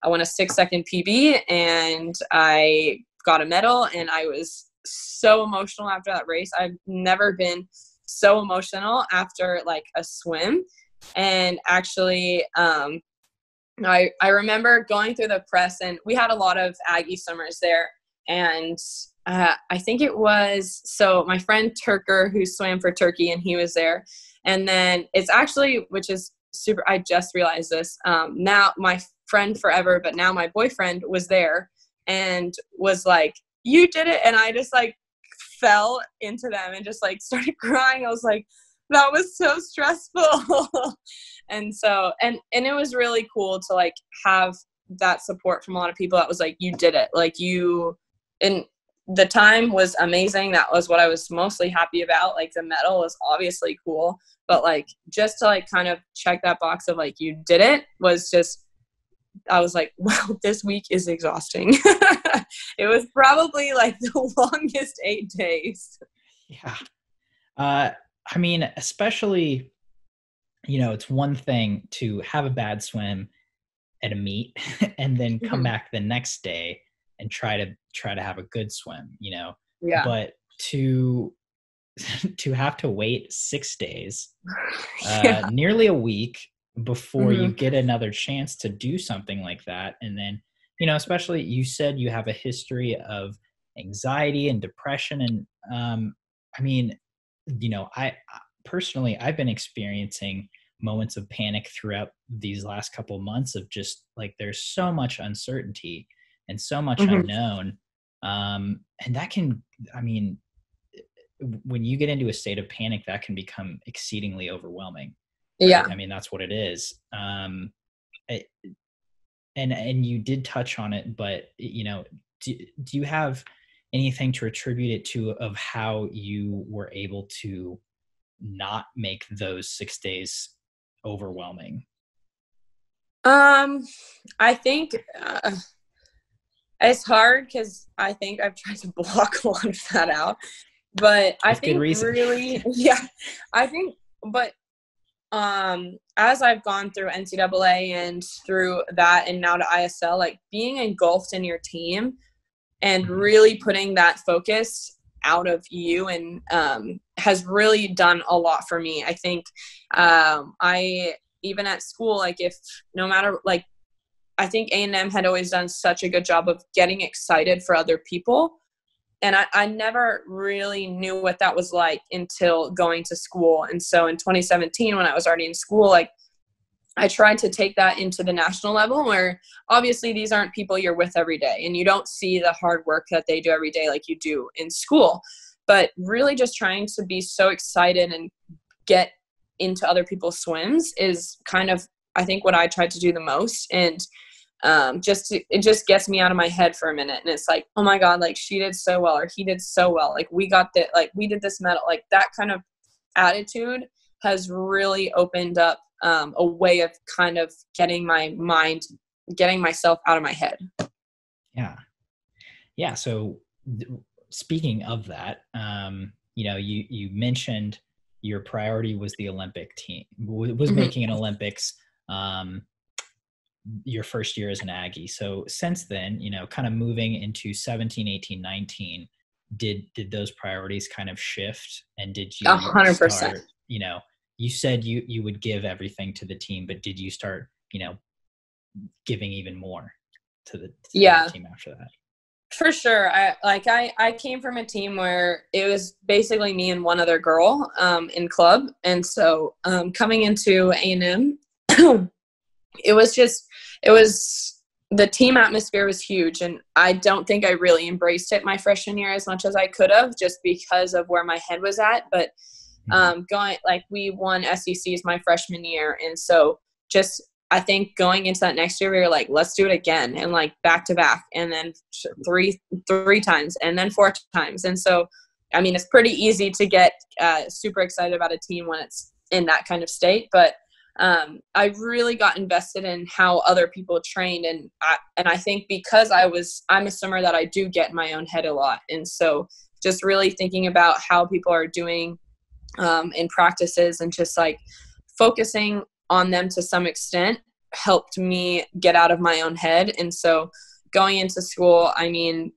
I won a 6-second PB and I got a medal, and I was so emotional after that race. I've never been so emotional after like a swim. And actually, I remember going through the press, and we had a lot of Aggie summers there. And I think it was, so my friend Turker, who swam for Turkey, and he was there. And then it's actually, which is super, I just realized this, now my friend forever, but now my boyfriend was there and was like, you did it. And I just like fell into them and just like started crying. I was like, that was so stressful. And so, and it was really cool to like have that support from a lot of people that was like, you did it. Like you, and the time was amazing. That was what I was mostly happy about. Like the medal was obviously cool, but like just to like kind of check that box of like, you did it was just, I was like, well, this week is exhausting. It was probably like the longest 8 days. Yeah. I mean, especially, you know, it's one thing to have a bad swim at a meet and then come back the next day and try to have a good swim, you know. Yeah. But to have to wait 6 days, nearly a week before you get another chance to do something like that. And then, you know, especially you said you have a history of anxiety and depression. And I mean, you know, I personally, I've been experiencing moments of panic throughout these last couple of months of just like, there's so much uncertainty and so much unknown. And that can, I mean, when you get into a state of panic, that can become exceedingly overwhelming. Right? Yeah. I mean, that's what it is. And you did touch on it, but you know, do you have anything to attribute it to of how you were able to not make those 6 days overwhelming? I think it's hard because I think I've tried to block a lot of that out, but I think really, yeah, I think, but as I've gone through NCAA and through that and now to ISL, like being engulfed in your team and really putting that focus out of you and has really done a lot for me. I think I, even at school, like if no matter, like I think A&M had always done such a good job of getting excited for other people. And I never really knew what that was like until going to school. And so in 2017, when I was already in school, like I tried to take that into the national level where obviously these aren't people you're with every day and you don't see the hard work that they do every day like you do in school, but really just trying to be so excited and get into other people's swims is kind of, I think, what I tried to do the most. And it just gets me out of my head for a minute. And it's like, oh my God, like she did so well, or he did so well. Like we got that, like we did this medal, like that kind of attitude has really opened up a way of kind of getting myself out of my head. Yeah. Yeah. So speaking of that, you know, you mentioned your priority was the Olympic team, was making an Olympics, your first year as an Aggie. So since then, you know, kind of moving into 17, 18, 19, did those priorities kind of shift? And did you 100%. start, you know, you said you would give everything to the team, but did you start, you know, giving even more to the team after that? For sure. I came from a team where it was basically me and one other girl in club. And so coming into A&M, it was the team atmosphere was huge. And I don't think I really embraced it my freshman year as much as I could have, just because of where my head was at. But we won SECs my freshman year. And so I think going into that next year, we were like, let's do it again, and like back to back, and then three times, and then 4 times. And so, I mean, it's pretty easy to get super excited about a team when it's in that kind of state. But I really got invested in how other people trained, and I think because I'm a swimmer that I do get in my own head a lot, and so just really thinking about how people are doing in practices and just like focusing on them to some extent helped me get out of my own head. And so going into school, I mean,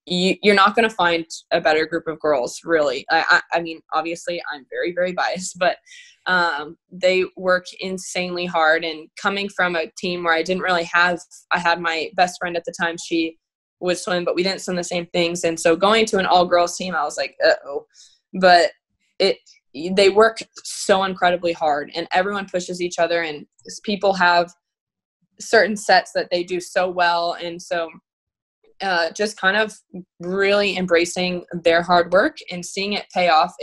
you're not going to find a better group of girls, really. I mean, obviously I'm very, very biased, but they work insanely hard. And coming from a team where I had my best friend at the time, she would swim, but we didn't swim the same things. And so going to an all girls team, I was like, uh-oh. But they work so incredibly hard, and everyone pushes each other, and people have certain sets that they do so well. And so just kind of really embracing their hard work and seeing it pay off,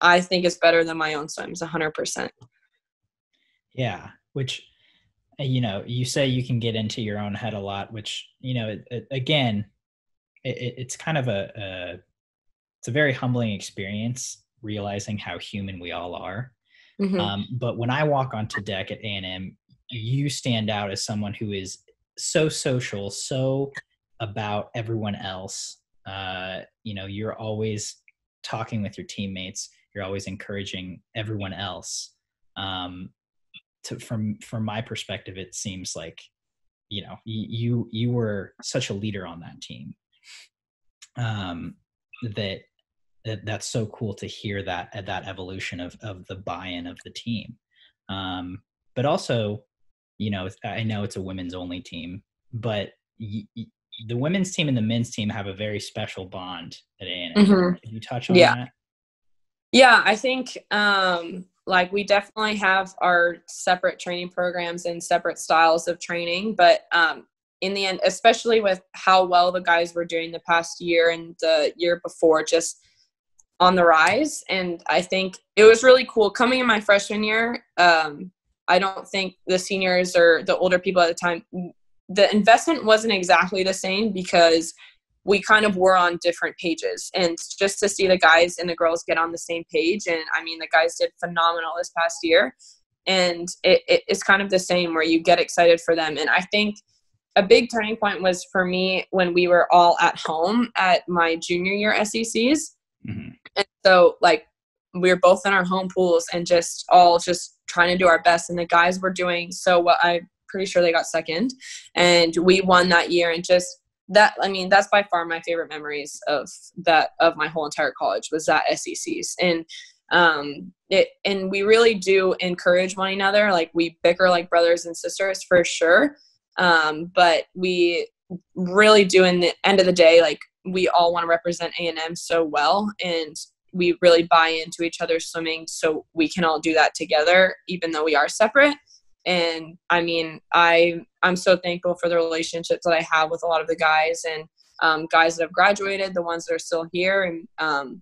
I think is better than my own swims 100%. Yeah. Which, you say you can get into your own head a lot, which, again, it's kind of it's a very humbling experience, realizing how human we all are. Mm-hmm. But when I walk onto deck at A&M, you stand out as someone who is so social, so about everyone else. You're always talking with your teammates. You're always encouraging everyone else. From my perspective, it seems like, you were such a leader on that team. That's so cool to hear that evolution of the buy-in of the team. But also, I know it's a women's only team, but the women's team and the men's team have a very special bond at A&M. Mm-hmm. Can you touch on that? Yeah, I think we definitely have our separate training programs and separate styles of training, but in the end, especially with how well the guys were doing the past year and the year before, just on the rise. And I think it was really cool coming in my freshman year. I don't think the seniors or the older people at the time, the investment wasn't exactly the same because we kind of were on different pages. And just to see the guys and the girls get on the same page, and I mean, the guys did phenomenal this past year. And it's kind of the same where you get excited for them. And I think a big turning point was for me when we were all at home at my junior year SECs. Mm-hmm. And so we were both in our home pools and just trying to do our best. And the guys were doing so well. I'm pretty sure they got second, and we won that year. And just that, I mean, that's by far my favorite memories of my whole entire college was that SECs. And and we really do encourage one another. Like, we bicker like brothers and sisters for sure. But we really do, in the end of the day, we all want to represent A&M so well, and we really buy into each other's swimming so we can all do that together, even though we are separate. And I mean, I'm so thankful for the relationships that I have with a lot of the guys, and guys that have graduated, the ones that are still here. And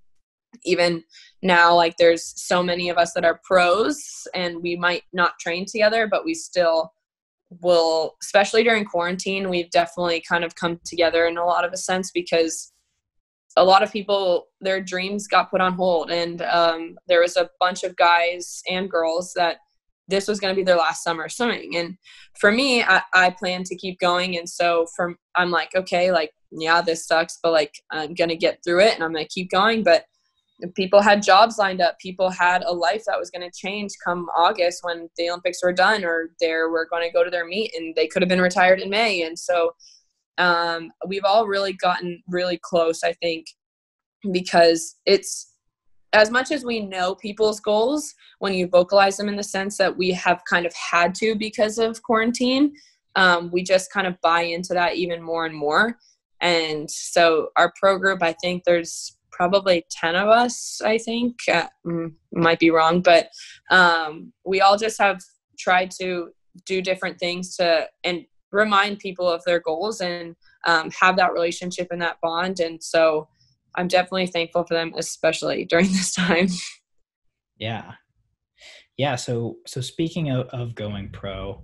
even now, there's so many of us that are pros, and we might not train together, but we still will, especially during quarantine. We've definitely kind of come together in a lot of a sense, because a lot of people, their dreams got put on hold. And there was a bunch of guys and girls that this was going to be their last summer swimming. And for me, I plan to keep going. And so I'm like, okay, yeah, this sucks, but I'm going to get through it, and I'm going to keep going. But people had jobs lined up. People had a life that was going to change come August when the Olympics were done, or they were going to go to their meet, and they could have been retired in May. And so we've all really gotten really close, I think, because it's, as much as we know people's goals, when you vocalize them in the sense that we have kind of had to because of quarantine, we just kind of buy into that even more and more. And so our pro group, I think there's probably 10 of us, I think, might be wrong, but we all just have tried to do different things and remind people of their goals and have that relationship and that bond. And so I'm definitely thankful for them, especially during this time. Yeah. Yeah. So speaking of going pro,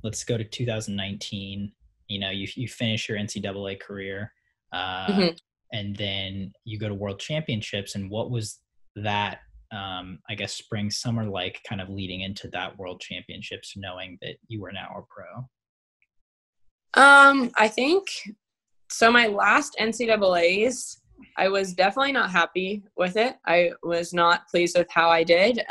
let's go to 2019. You finish your NCAA career, and then you go to World Championships. And what was that, I guess, spring, summer like, kind of leading into that World Championships, knowing that you were now a pro? I think so. My last NCAAs, I was definitely not happy with it. I was not pleased with how I did.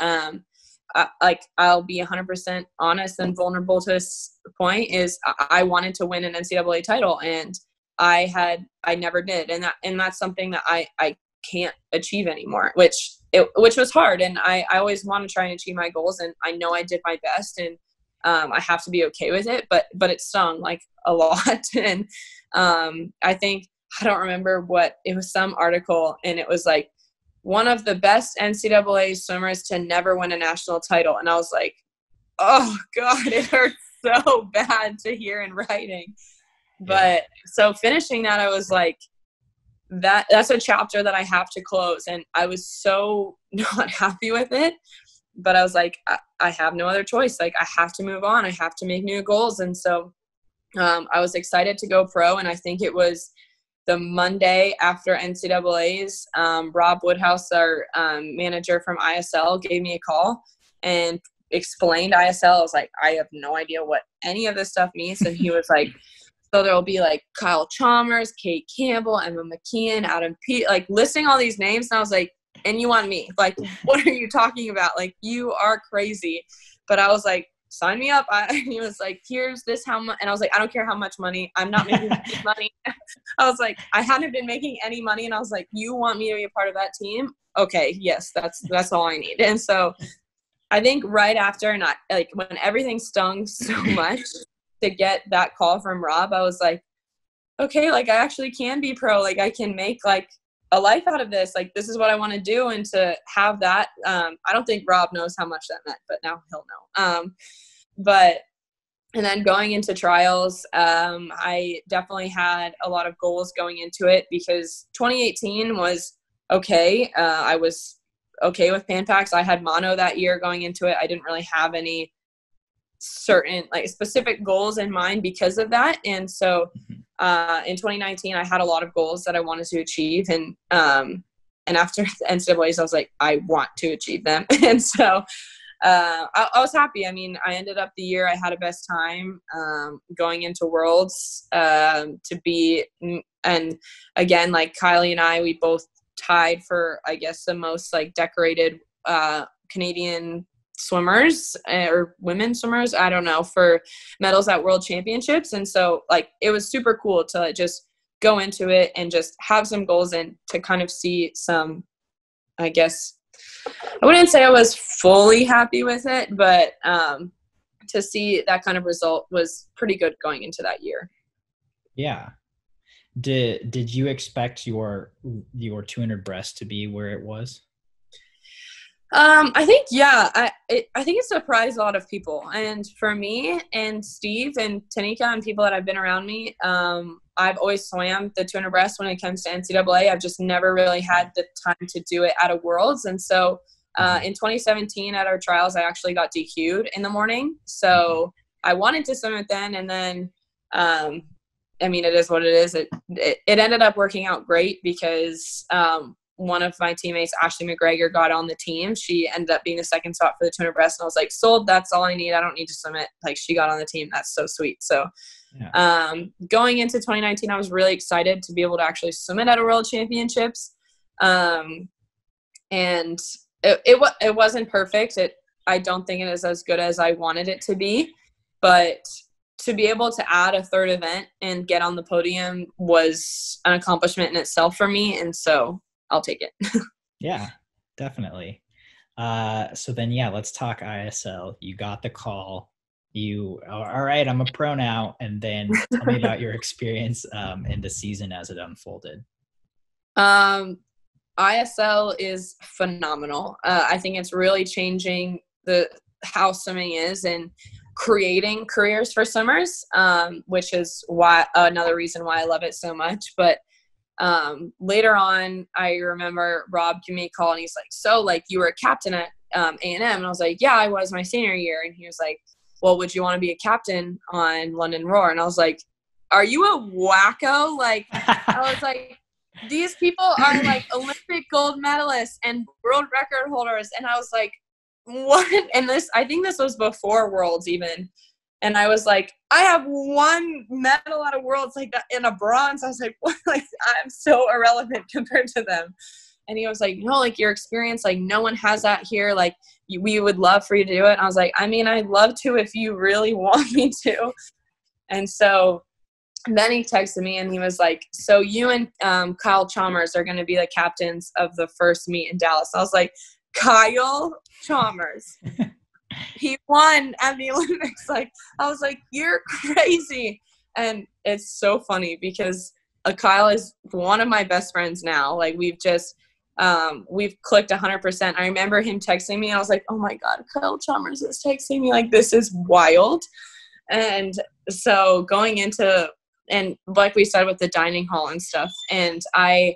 I'll be 100% honest and vulnerable to this point, is I wanted to win an NCAA title, and I never did. And that's something that I can't achieve anymore, which was hard. And I always want to try and achieve my goals, and I know I did my best, and I have to be okay with it, but it stung like a lot. And I think, I don't remember what, it was some article, and it was like, one of the best NCAA swimmers to never win a national title. And I was like, oh God, it hurts so bad to hear in writing. But so finishing that, I was like, that's a chapter that I have to close. And I was so not happy with it, but I was like, I have no other choice. Like, I have to move on. I have to make new goals. And so I was excited to go pro. And I think it was the Monday after NCAAs, Rob Woodhouse, our manager from ISL, gave me a call and explained ISL. I was like, I have no idea what any of this stuff means. And he was like, so there will be like Kyle Chalmers, Kate Campbell, Emma McKeon, Adam Pete, like listing all these names. And I was like, and you want me? Like, what are you talking about? Like, you are crazy. But I was like, sign me up. He was like, here's this, how much. And I was like, I don't care how much money. I'm not making any money. I was like, I hadn't been making any money. And I was like, you want me to be a part of that team? Okay, yes, that's all I need. And so I think right after, and like when everything stung so much to get that call from Rob, I was like, okay, like I actually can be pro. Like I can make like a life out of this. Like, this is what I want to do. And to have that, I don't think Rob knows how much that meant, but now he'll know. And then going into trials, I definitely had a lot of goals going into it, because 2018 was okay. I was okay with Pan Pacs. I had mono that year going into it. I didn't really have any certain like specific goals in mind because of that. And so in 2019, I had a lot of goals that I wanted to achieve. And after the NCAAs, I was like, I want to achieve them. And so I was happy. I mean, I ended up the year, I had a best time going into Worlds and again, like Kylie and I, we both tied for, I guess, the most like decorated Canadian swimmers or women swimmers, I don't know, for medals at World Championships. And so like it was super cool to like, just go into it and just have some goals and to kind of see some, I guess, I wouldn't say I was fully happy with it, but to see that kind of result was pretty good going into that year. Yeah. Did you expect your 200 breast to be where it was? I think, yeah, I think it surprised a lot of people. And for me and Steve and Tanika and people that have been around me, I've always swam the 200 breast when it comes to NCAA. I've just never really had the time to do it at a Worlds. And so in 2017 at our trials, I actually got DQ'd in the morning. So I wanted to swim it then. And then, I mean, it is what it is. It ended up working out great because one of my teammates, Ashley McGregor, got on the team. She ended up being the second spot for the 200 breast. And I was like, sold, that's all I need. I don't need to swim it. Like, she got on the team. That's so sweet. So going into 2019, I was really excited to be able to actually swim it at a World Championships. And it wasn't perfect. I don't think it is as good as I wanted it to be, but to be able to add a third event and get on the podium was an accomplishment in itself for me. And so I'll take it. Yeah, definitely. So then, let's talk ISL. You got the call, you are, all right, I'm a pro now? And then tell me about your experience in the season as it unfolded. ISL is phenomenal. I think it's really changing how swimming is and creating careers for swimmers, which is why another reason why I love it so much. But later on, I remember Rob giving me a call and he's like, so like you were a captain at A&M. And I was like, yeah, I was my senior year. And he was like, well, would you want to be a captain on London Roar? And I was like, are you a wacko? Like, I was like, these people are like Olympic gold medalists and world record holders. And I was like, what? And I think this was before Worlds even. And I was like, I have one medal at a Worlds like that in a bronze. I was like, what? Like, I'm so irrelevant compared to them. And he was like, no, like your experience, like no one has that here. Like we would love for you to do it. And I was like, I mean, I'd love to if you really want me to. And so then he texted me and he was like, so you and Kyle Chalmers are going to be the captains of the first meet in Dallas. I was like, Kyle Chalmers. He won at the Olympics. Like, I was like, you're crazy. And it's so funny because Kyle is one of my best friends now. Like we've clicked 100%. I remember him texting me. I was like, oh my God, Kyle Chalmers is texting me. Like, this is wild. And so going into, and like we said with the dining hall and stuff, and I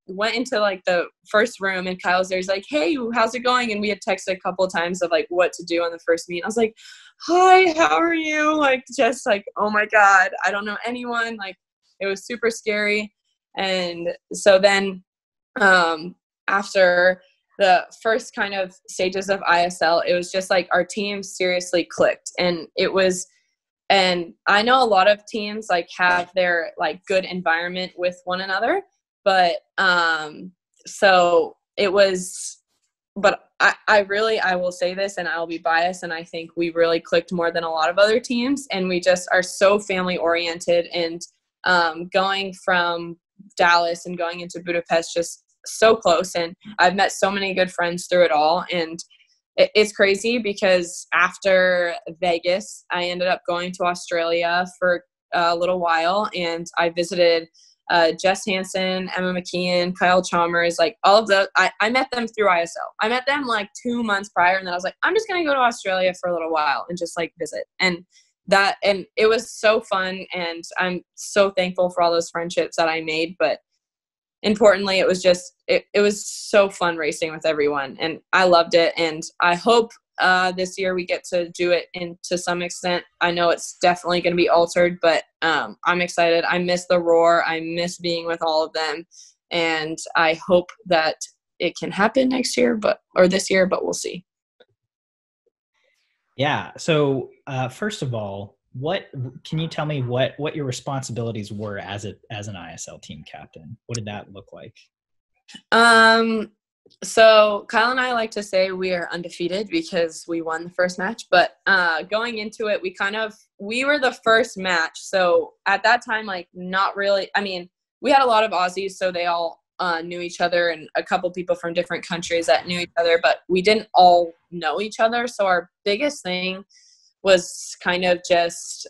went into like the first room and Kyle's there. He's like, hey, how's it going? And we had texted a couple of times of like what to do on the first meet. I was like, hi, how are you? Like, just like, oh my God, I don't know anyone. Like, it was super scary. And so then after the first kind of stages of ISL, it was just like our team seriously clicked. And I know a lot of teams like have their like good environment with one another, but so it was, but I will say this and I'll be biased. And I think we really clicked more than a lot of other teams, and we just are so family oriented, and going from Dallas and going into Budapest, just so close. And I've met so many good friends through it all. And it's crazy because after Vegas, I ended up going to Australia for a little while, and I visited Jess Hansen, Emma McKeon, Kyle Chalmers, like all of those. I met them through ISL. I met them like 2 months prior, and then I was like, I'm just going to go to Australia for a little while and just like visit. And it was so fun, and I'm so thankful for all those friendships that I made. But importantly, it was just, it was so fun racing with everyone, and I loved it. And I hope this year we get to do it to some extent. I know it's definitely going to be altered, but I'm excited. I miss the Roar. I miss being with all of them, and I hope that it can happen next year, or this year, but we'll see. Yeah. So first of all, what can you tell me what your responsibilities were as an ISL team captain? What did that look like? So Kyle and I like to say we are undefeated because we won the first match, but going into it, we were the first match. So at that time, like not really, I mean, we had a lot of Aussies, so they all knew each other, and a couple people from different countries that knew each other, but we didn't all know each other. So our biggest thing was kind of just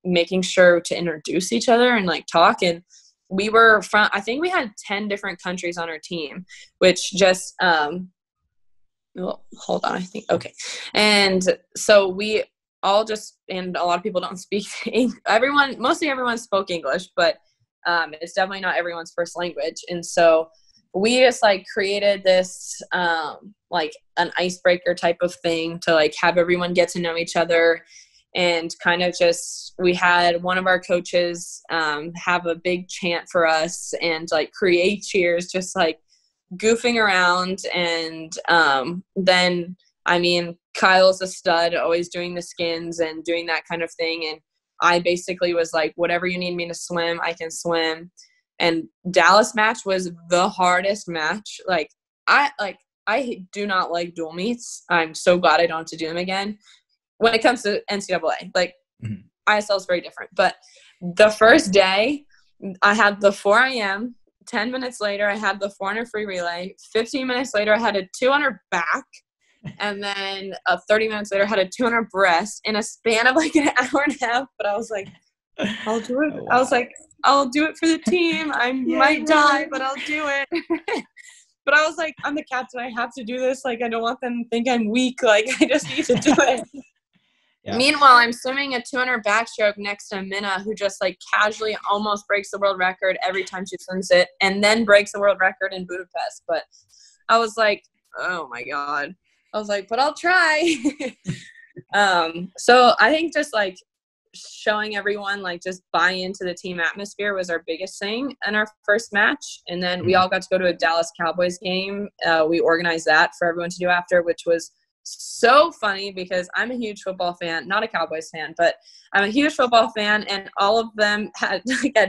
making sure to introduce each other and like talk. And we were I think we had 10 different countries on our team, which just, well, hold on, I think, okay. And so we all and a lot of people don't speak mostly everyone spoke English, but it's definitely not everyone's first language. And so we just like created this like an icebreaker type of thing to like have everyone get to know each other. And kind of just, we had one of our coaches have a big chant for us and like create cheers, just like goofing around. And then, I mean, Kyle's a stud, always doing the skins and doing that kind of thing. And I basically was like, whatever you need me to swim, I can swim. And Dallas match was the hardest match. Like I do not like dual meets. I'm so glad I don't have to do them again. When it comes to NCAA, like ISL is very different. But the first day, I had the 4 a.m. 10 minutes later, I had the 400 free relay. 15 minutes later, I had a 200 back. And then 30 minutes later had a 200 breast in a span of like an hour and a half. But I was like, I'll do it. Oh, wow. I was like, I'll do it for the team. I might die, but I'll do it. But I was like, I'm the captain. I have to do this. Like, I don't want them to think I'm weak. Like, I just need to do it. Yeah. Meanwhile, I'm swimming a 200 backstroke next to Minna, who just like casually almost breaks the world record every time she swims it, and then breaks the world record in Budapest. But I was like, oh my God. I was like, but I'll try. So I think just like showing everyone, like just buy into the team atmosphere was our biggest thing in our first match. And then we all got to go to a Dallas Cowboys game. We organized that for everyone to do after, which was so funny because I'm a huge football fan, not a Cowboys fan, but I'm a huge football fan, and all of them had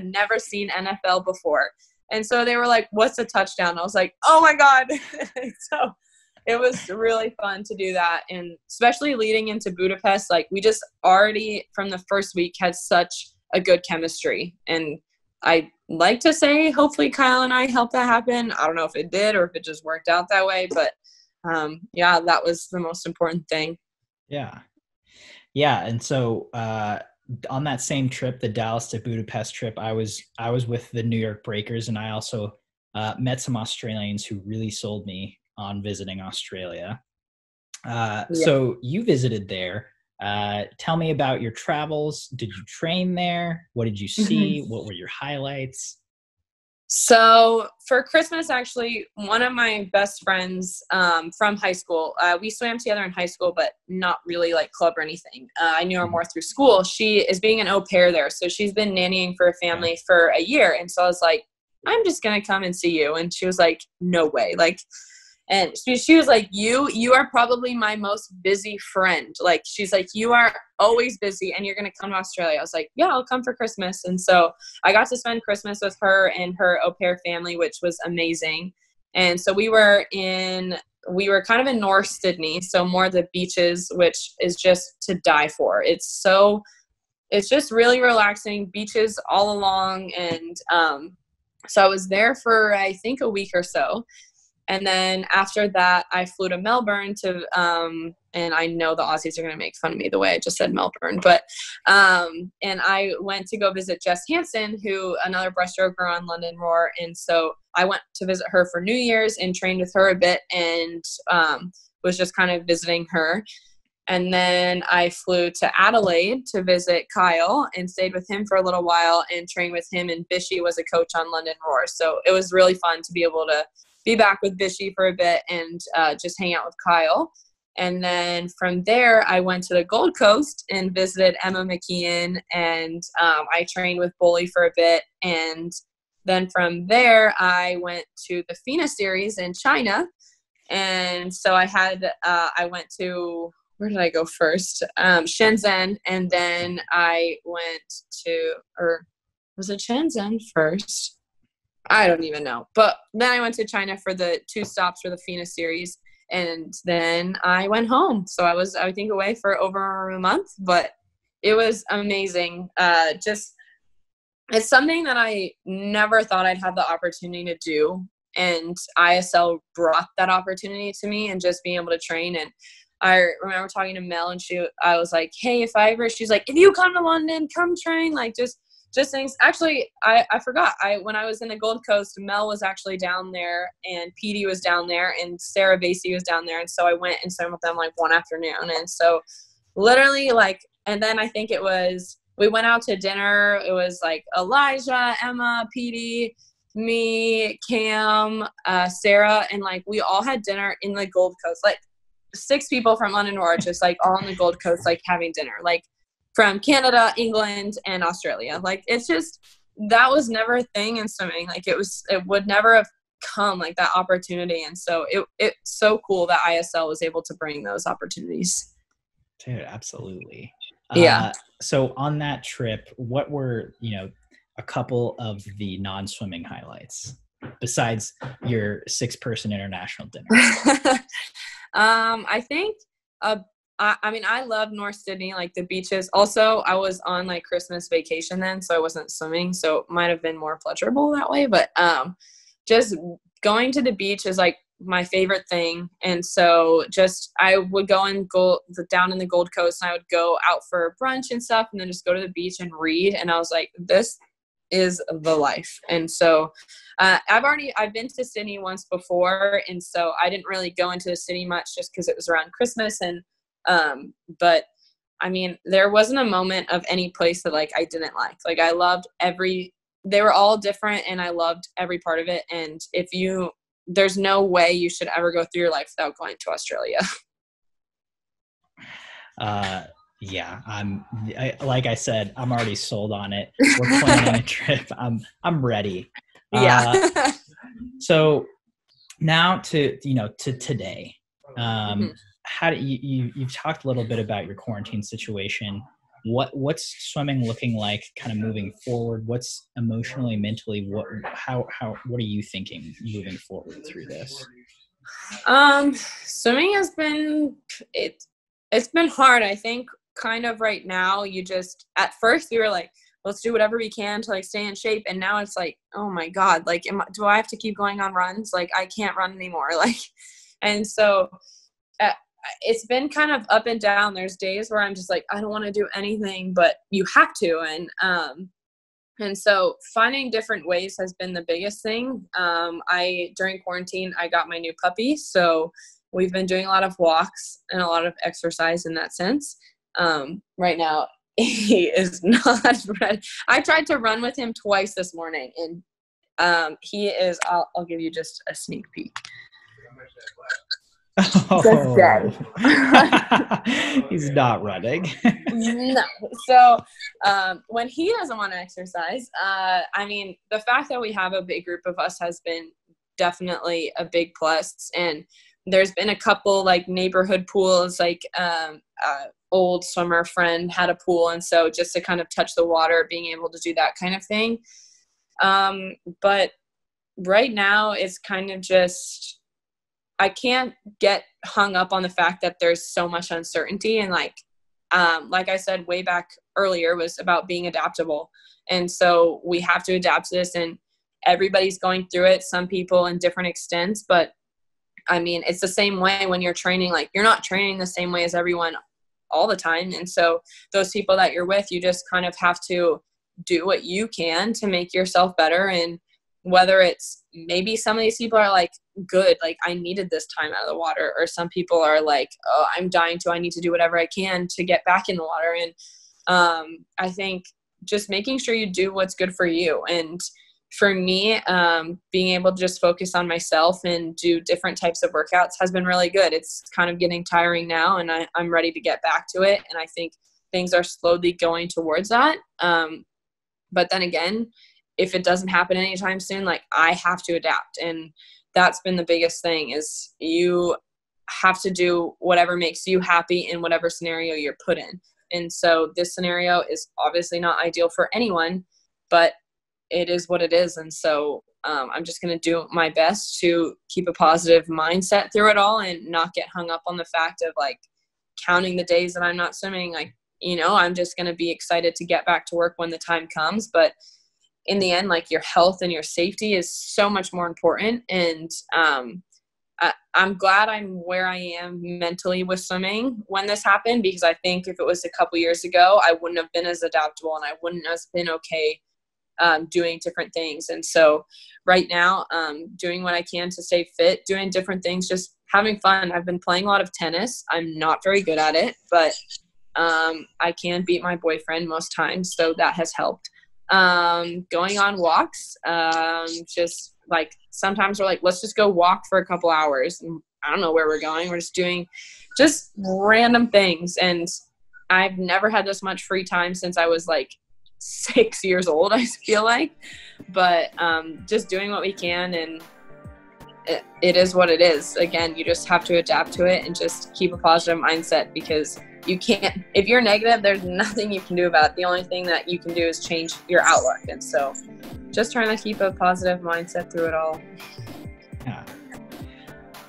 never seen NFL before. And so they were like, what's a touchdown? I was like, oh my God. So it was really fun to do that. And especially leading into Budapest, like we just already from the first week had such a good chemistry. And I like to say, hopefully Kyle and I helped that happen. I don't know if it did or if it just worked out that way, but yeah, that was the most important thing. Yeah. And so on that same trip, the Dallas to Budapest trip, I was with the New York Breakers, and I also met some Australians who really sold me on visiting Australia. So you visited there. Tell me about your travels. Did you train there? What did you see? What were your highlights? So for Christmas, actually, one of my best friends from high school, we swam together in high school, but not really like club or anything. I knew her more through school. She is being an au pair there. So she's been nannying for a family for a year. And so I was like, I'm just going to come and see you. And she was like, no way. Like, and she was like, you are probably my most busy friend. Like, she's like, you are always busy and you're going to come to Australia. I was like, yeah, I'll come for Christmas. And so I got to spend Christmas with her and her au pair family, which was amazing. And so we were kind of in North Sydney. So more of the beaches, which is just to die for. It's just really relaxing, beaches all along. And so I was there for, I think, a week or so. And then after that, I flew to Melbourne to, and I know the Aussies are going to make fun of me the way I just said Melbourne, but, and I went to go visit Jess Hansen, who another breaststroker on London Roar. And so I went to visit her for New Year's and trained with her a bit and was just kind of visiting her. And then I flew to Adelaide to visit Kyle and stayed with him for a little while and trained with him. And Bishy was a coach on London Roar. So it was really fun to be able to be back with Bishy for a bit and just hang out with Kyle. And then from there, I went to the Gold Coast and visited Emma McKeon, and I trained with Bully for a bit. And then from there, I went to the FINA series in China. And so I went to, where did I go first? Shenzhen. And then I went to, or was it Shenzhen first? I don't even know. But then I went to China for the 2 stops for the FINA series. And then I went home. So I was, I think, away for over a month. But it was amazing. Just, it's something that I never thought I'd have the opportunity to do. And ISL brought that opportunity to me and just being able to train. And I remember talking to Mel, and I was like, hey, she's like, if you come to London, come train. Like, just things. Actually, I forgot. When I was in the Gold Coast, Mel was actually down there, and Petey was down there, and Sarah Basie was down there. And so I went and swam with them like one afternoon. And so literally like, and then I think we went out to dinner. It was like Elijah, Emma, Petey, me, Cam, Sarah, and like we all had dinner in the Gold Coast. Like 6 people from London Roar, just like all on the Gold Coast, like having dinner. Like, from Canada, England, and Australia. Like, it's just, that was never a thing in swimming. Like, it would never have come, like, that opportunity. And so it's so cool that ISL was able to bring those opportunities. Dude, absolutely. Yeah. So on that trip, what were, a couple of the non-swimming highlights besides your 6-person international dinner? I think, I mean, I love North Sydney, like the beaches. Also, I was on like Christmas vacation then, so I wasn't swimming, so it might have been more pleasurable that way. But just going to the beach is like my favorite thing. And so just, I would go down in the Gold Coast, and I would go out for brunch and stuff, and then just go to the beach and read. And I was like, this is the life. And so I've been to Sydney once before, and so I didn't really go into the city much just because it was around Christmas. And but I mean, there wasn't a moment of any place that like I didn't like. Like, I loved they were all different, and I loved every part of it. And there's no way you should ever go through your life without going to Australia. Yeah, like I said, I'm already sold on it. We're planning a trip. I'm ready. Yeah. So now to today, how do you've talked a little bit about your quarantine situation. What's swimming looking like kind of moving forward? What's emotionally, mentally, what are you thinking moving forward through this? Swimming has been, it's been hard. I think kind of right now, at first we were like, let's do whatever we can to like stay in shape. And now it's like, oh my God, like, do I have to keep going on runs? Like, I can't run anymore. Like, and so it's been kind of up and down. There's days where I'm just like, I don't want to do anything, but you have to. And so finding different ways has been the biggest thing. During quarantine, I got my new puppy. So we've been doing a lot of walks and a lot of exercise in that sense. Right now, he is not ready. I tried to run with him twice this morning, and he is, I'll give you just a sneak peek. Oh. He's not running. No. So when he doesn't want to exercise, I mean, the fact that we have a big group of us has been definitely a big plus. And there's been a couple like neighborhood pools, like old swimmer friend had a pool, and so just to kind of touch the water, being able to do that kind of thing. But right now it's kind of just, I can't get hung up on the fact that there's so much uncertainty. And like I said way back earlier, was about being adaptable. And so we have to adapt to this, and everybody's going through it, some people in different extents. But I mean, it's the same way when you're training. Like, you're not training the same way as everyone all the time. And so those people that you're with, you just kind of have to do what you can to make yourself better. And whether it's, maybe some of these people are like, good, like I needed this time out of the water, or some people are like, oh, I'm dying I need to do whatever I can to get back in the water. And I think just making sure you do what's good for you. And for me, being able to just focus on myself and do different types of workouts has been really good. It's kind of getting tiring now, and I'm ready to get back to it. And I think things are slowly going towards that. But then again, if it doesn't happen anytime soon, like, I have to adapt. And that's been the biggest thing, is you have to do whatever makes you happy in whatever scenario you're put in. And so this scenario is obviously not ideal for anyone, but it is what it is. And so I'm just going to do my best to keep a positive mindset through it all, and not get hung up on the fact of like counting the days that I'm not swimming. Like, I'm just going to be excited to get back to work when the time comes. But in the end, like, your health and your safety is so much more important. And I'm glad I'm where I am mentally with swimming when this happened, because I think if it was a couple years ago, I wouldn't have been as adaptable, and I wouldn't have been okay doing different things. And so right now, doing what I can to stay fit, doing different things, just having fun. I've been playing a lot of tennis. I'm not very good at it, but I can beat my boyfriend most times, so that has helped. Going on walks, just like, sometimes we're like, let's just go walk for a couple hours, and I don't know where we're going. We're just doing just random things. And I've never had this much free time since I was like 6 years old, I feel like. But just doing what we can, and it is what it is. Again, you just have to adapt to it and just keep a positive mindset, because you can't, if you're negative, there's nothing you can do about it. The only thing that you can do is change your outlook. And so just trying to keep a positive mindset through it all. Yeah.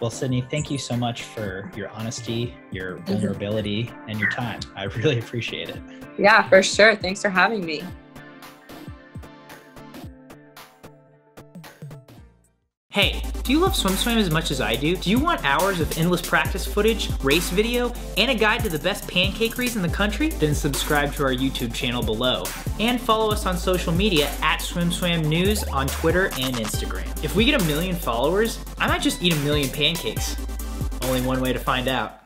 Well, Sydney, thank you so much for your honesty, your vulnerability, and your time. I really appreciate it. Yeah, for sure. Thanks for having me. Hey, do you love SwimSwam as much as I do? Do you want hours of endless practice footage, race video, and a guide to the best pancakeries in the country? Then subscribe to our YouTube channel below. And follow us on social media at SwimSwam News on Twitter and Instagram. If we get 1 million followers, I might just eat 1 million pancakes. Only one way to find out.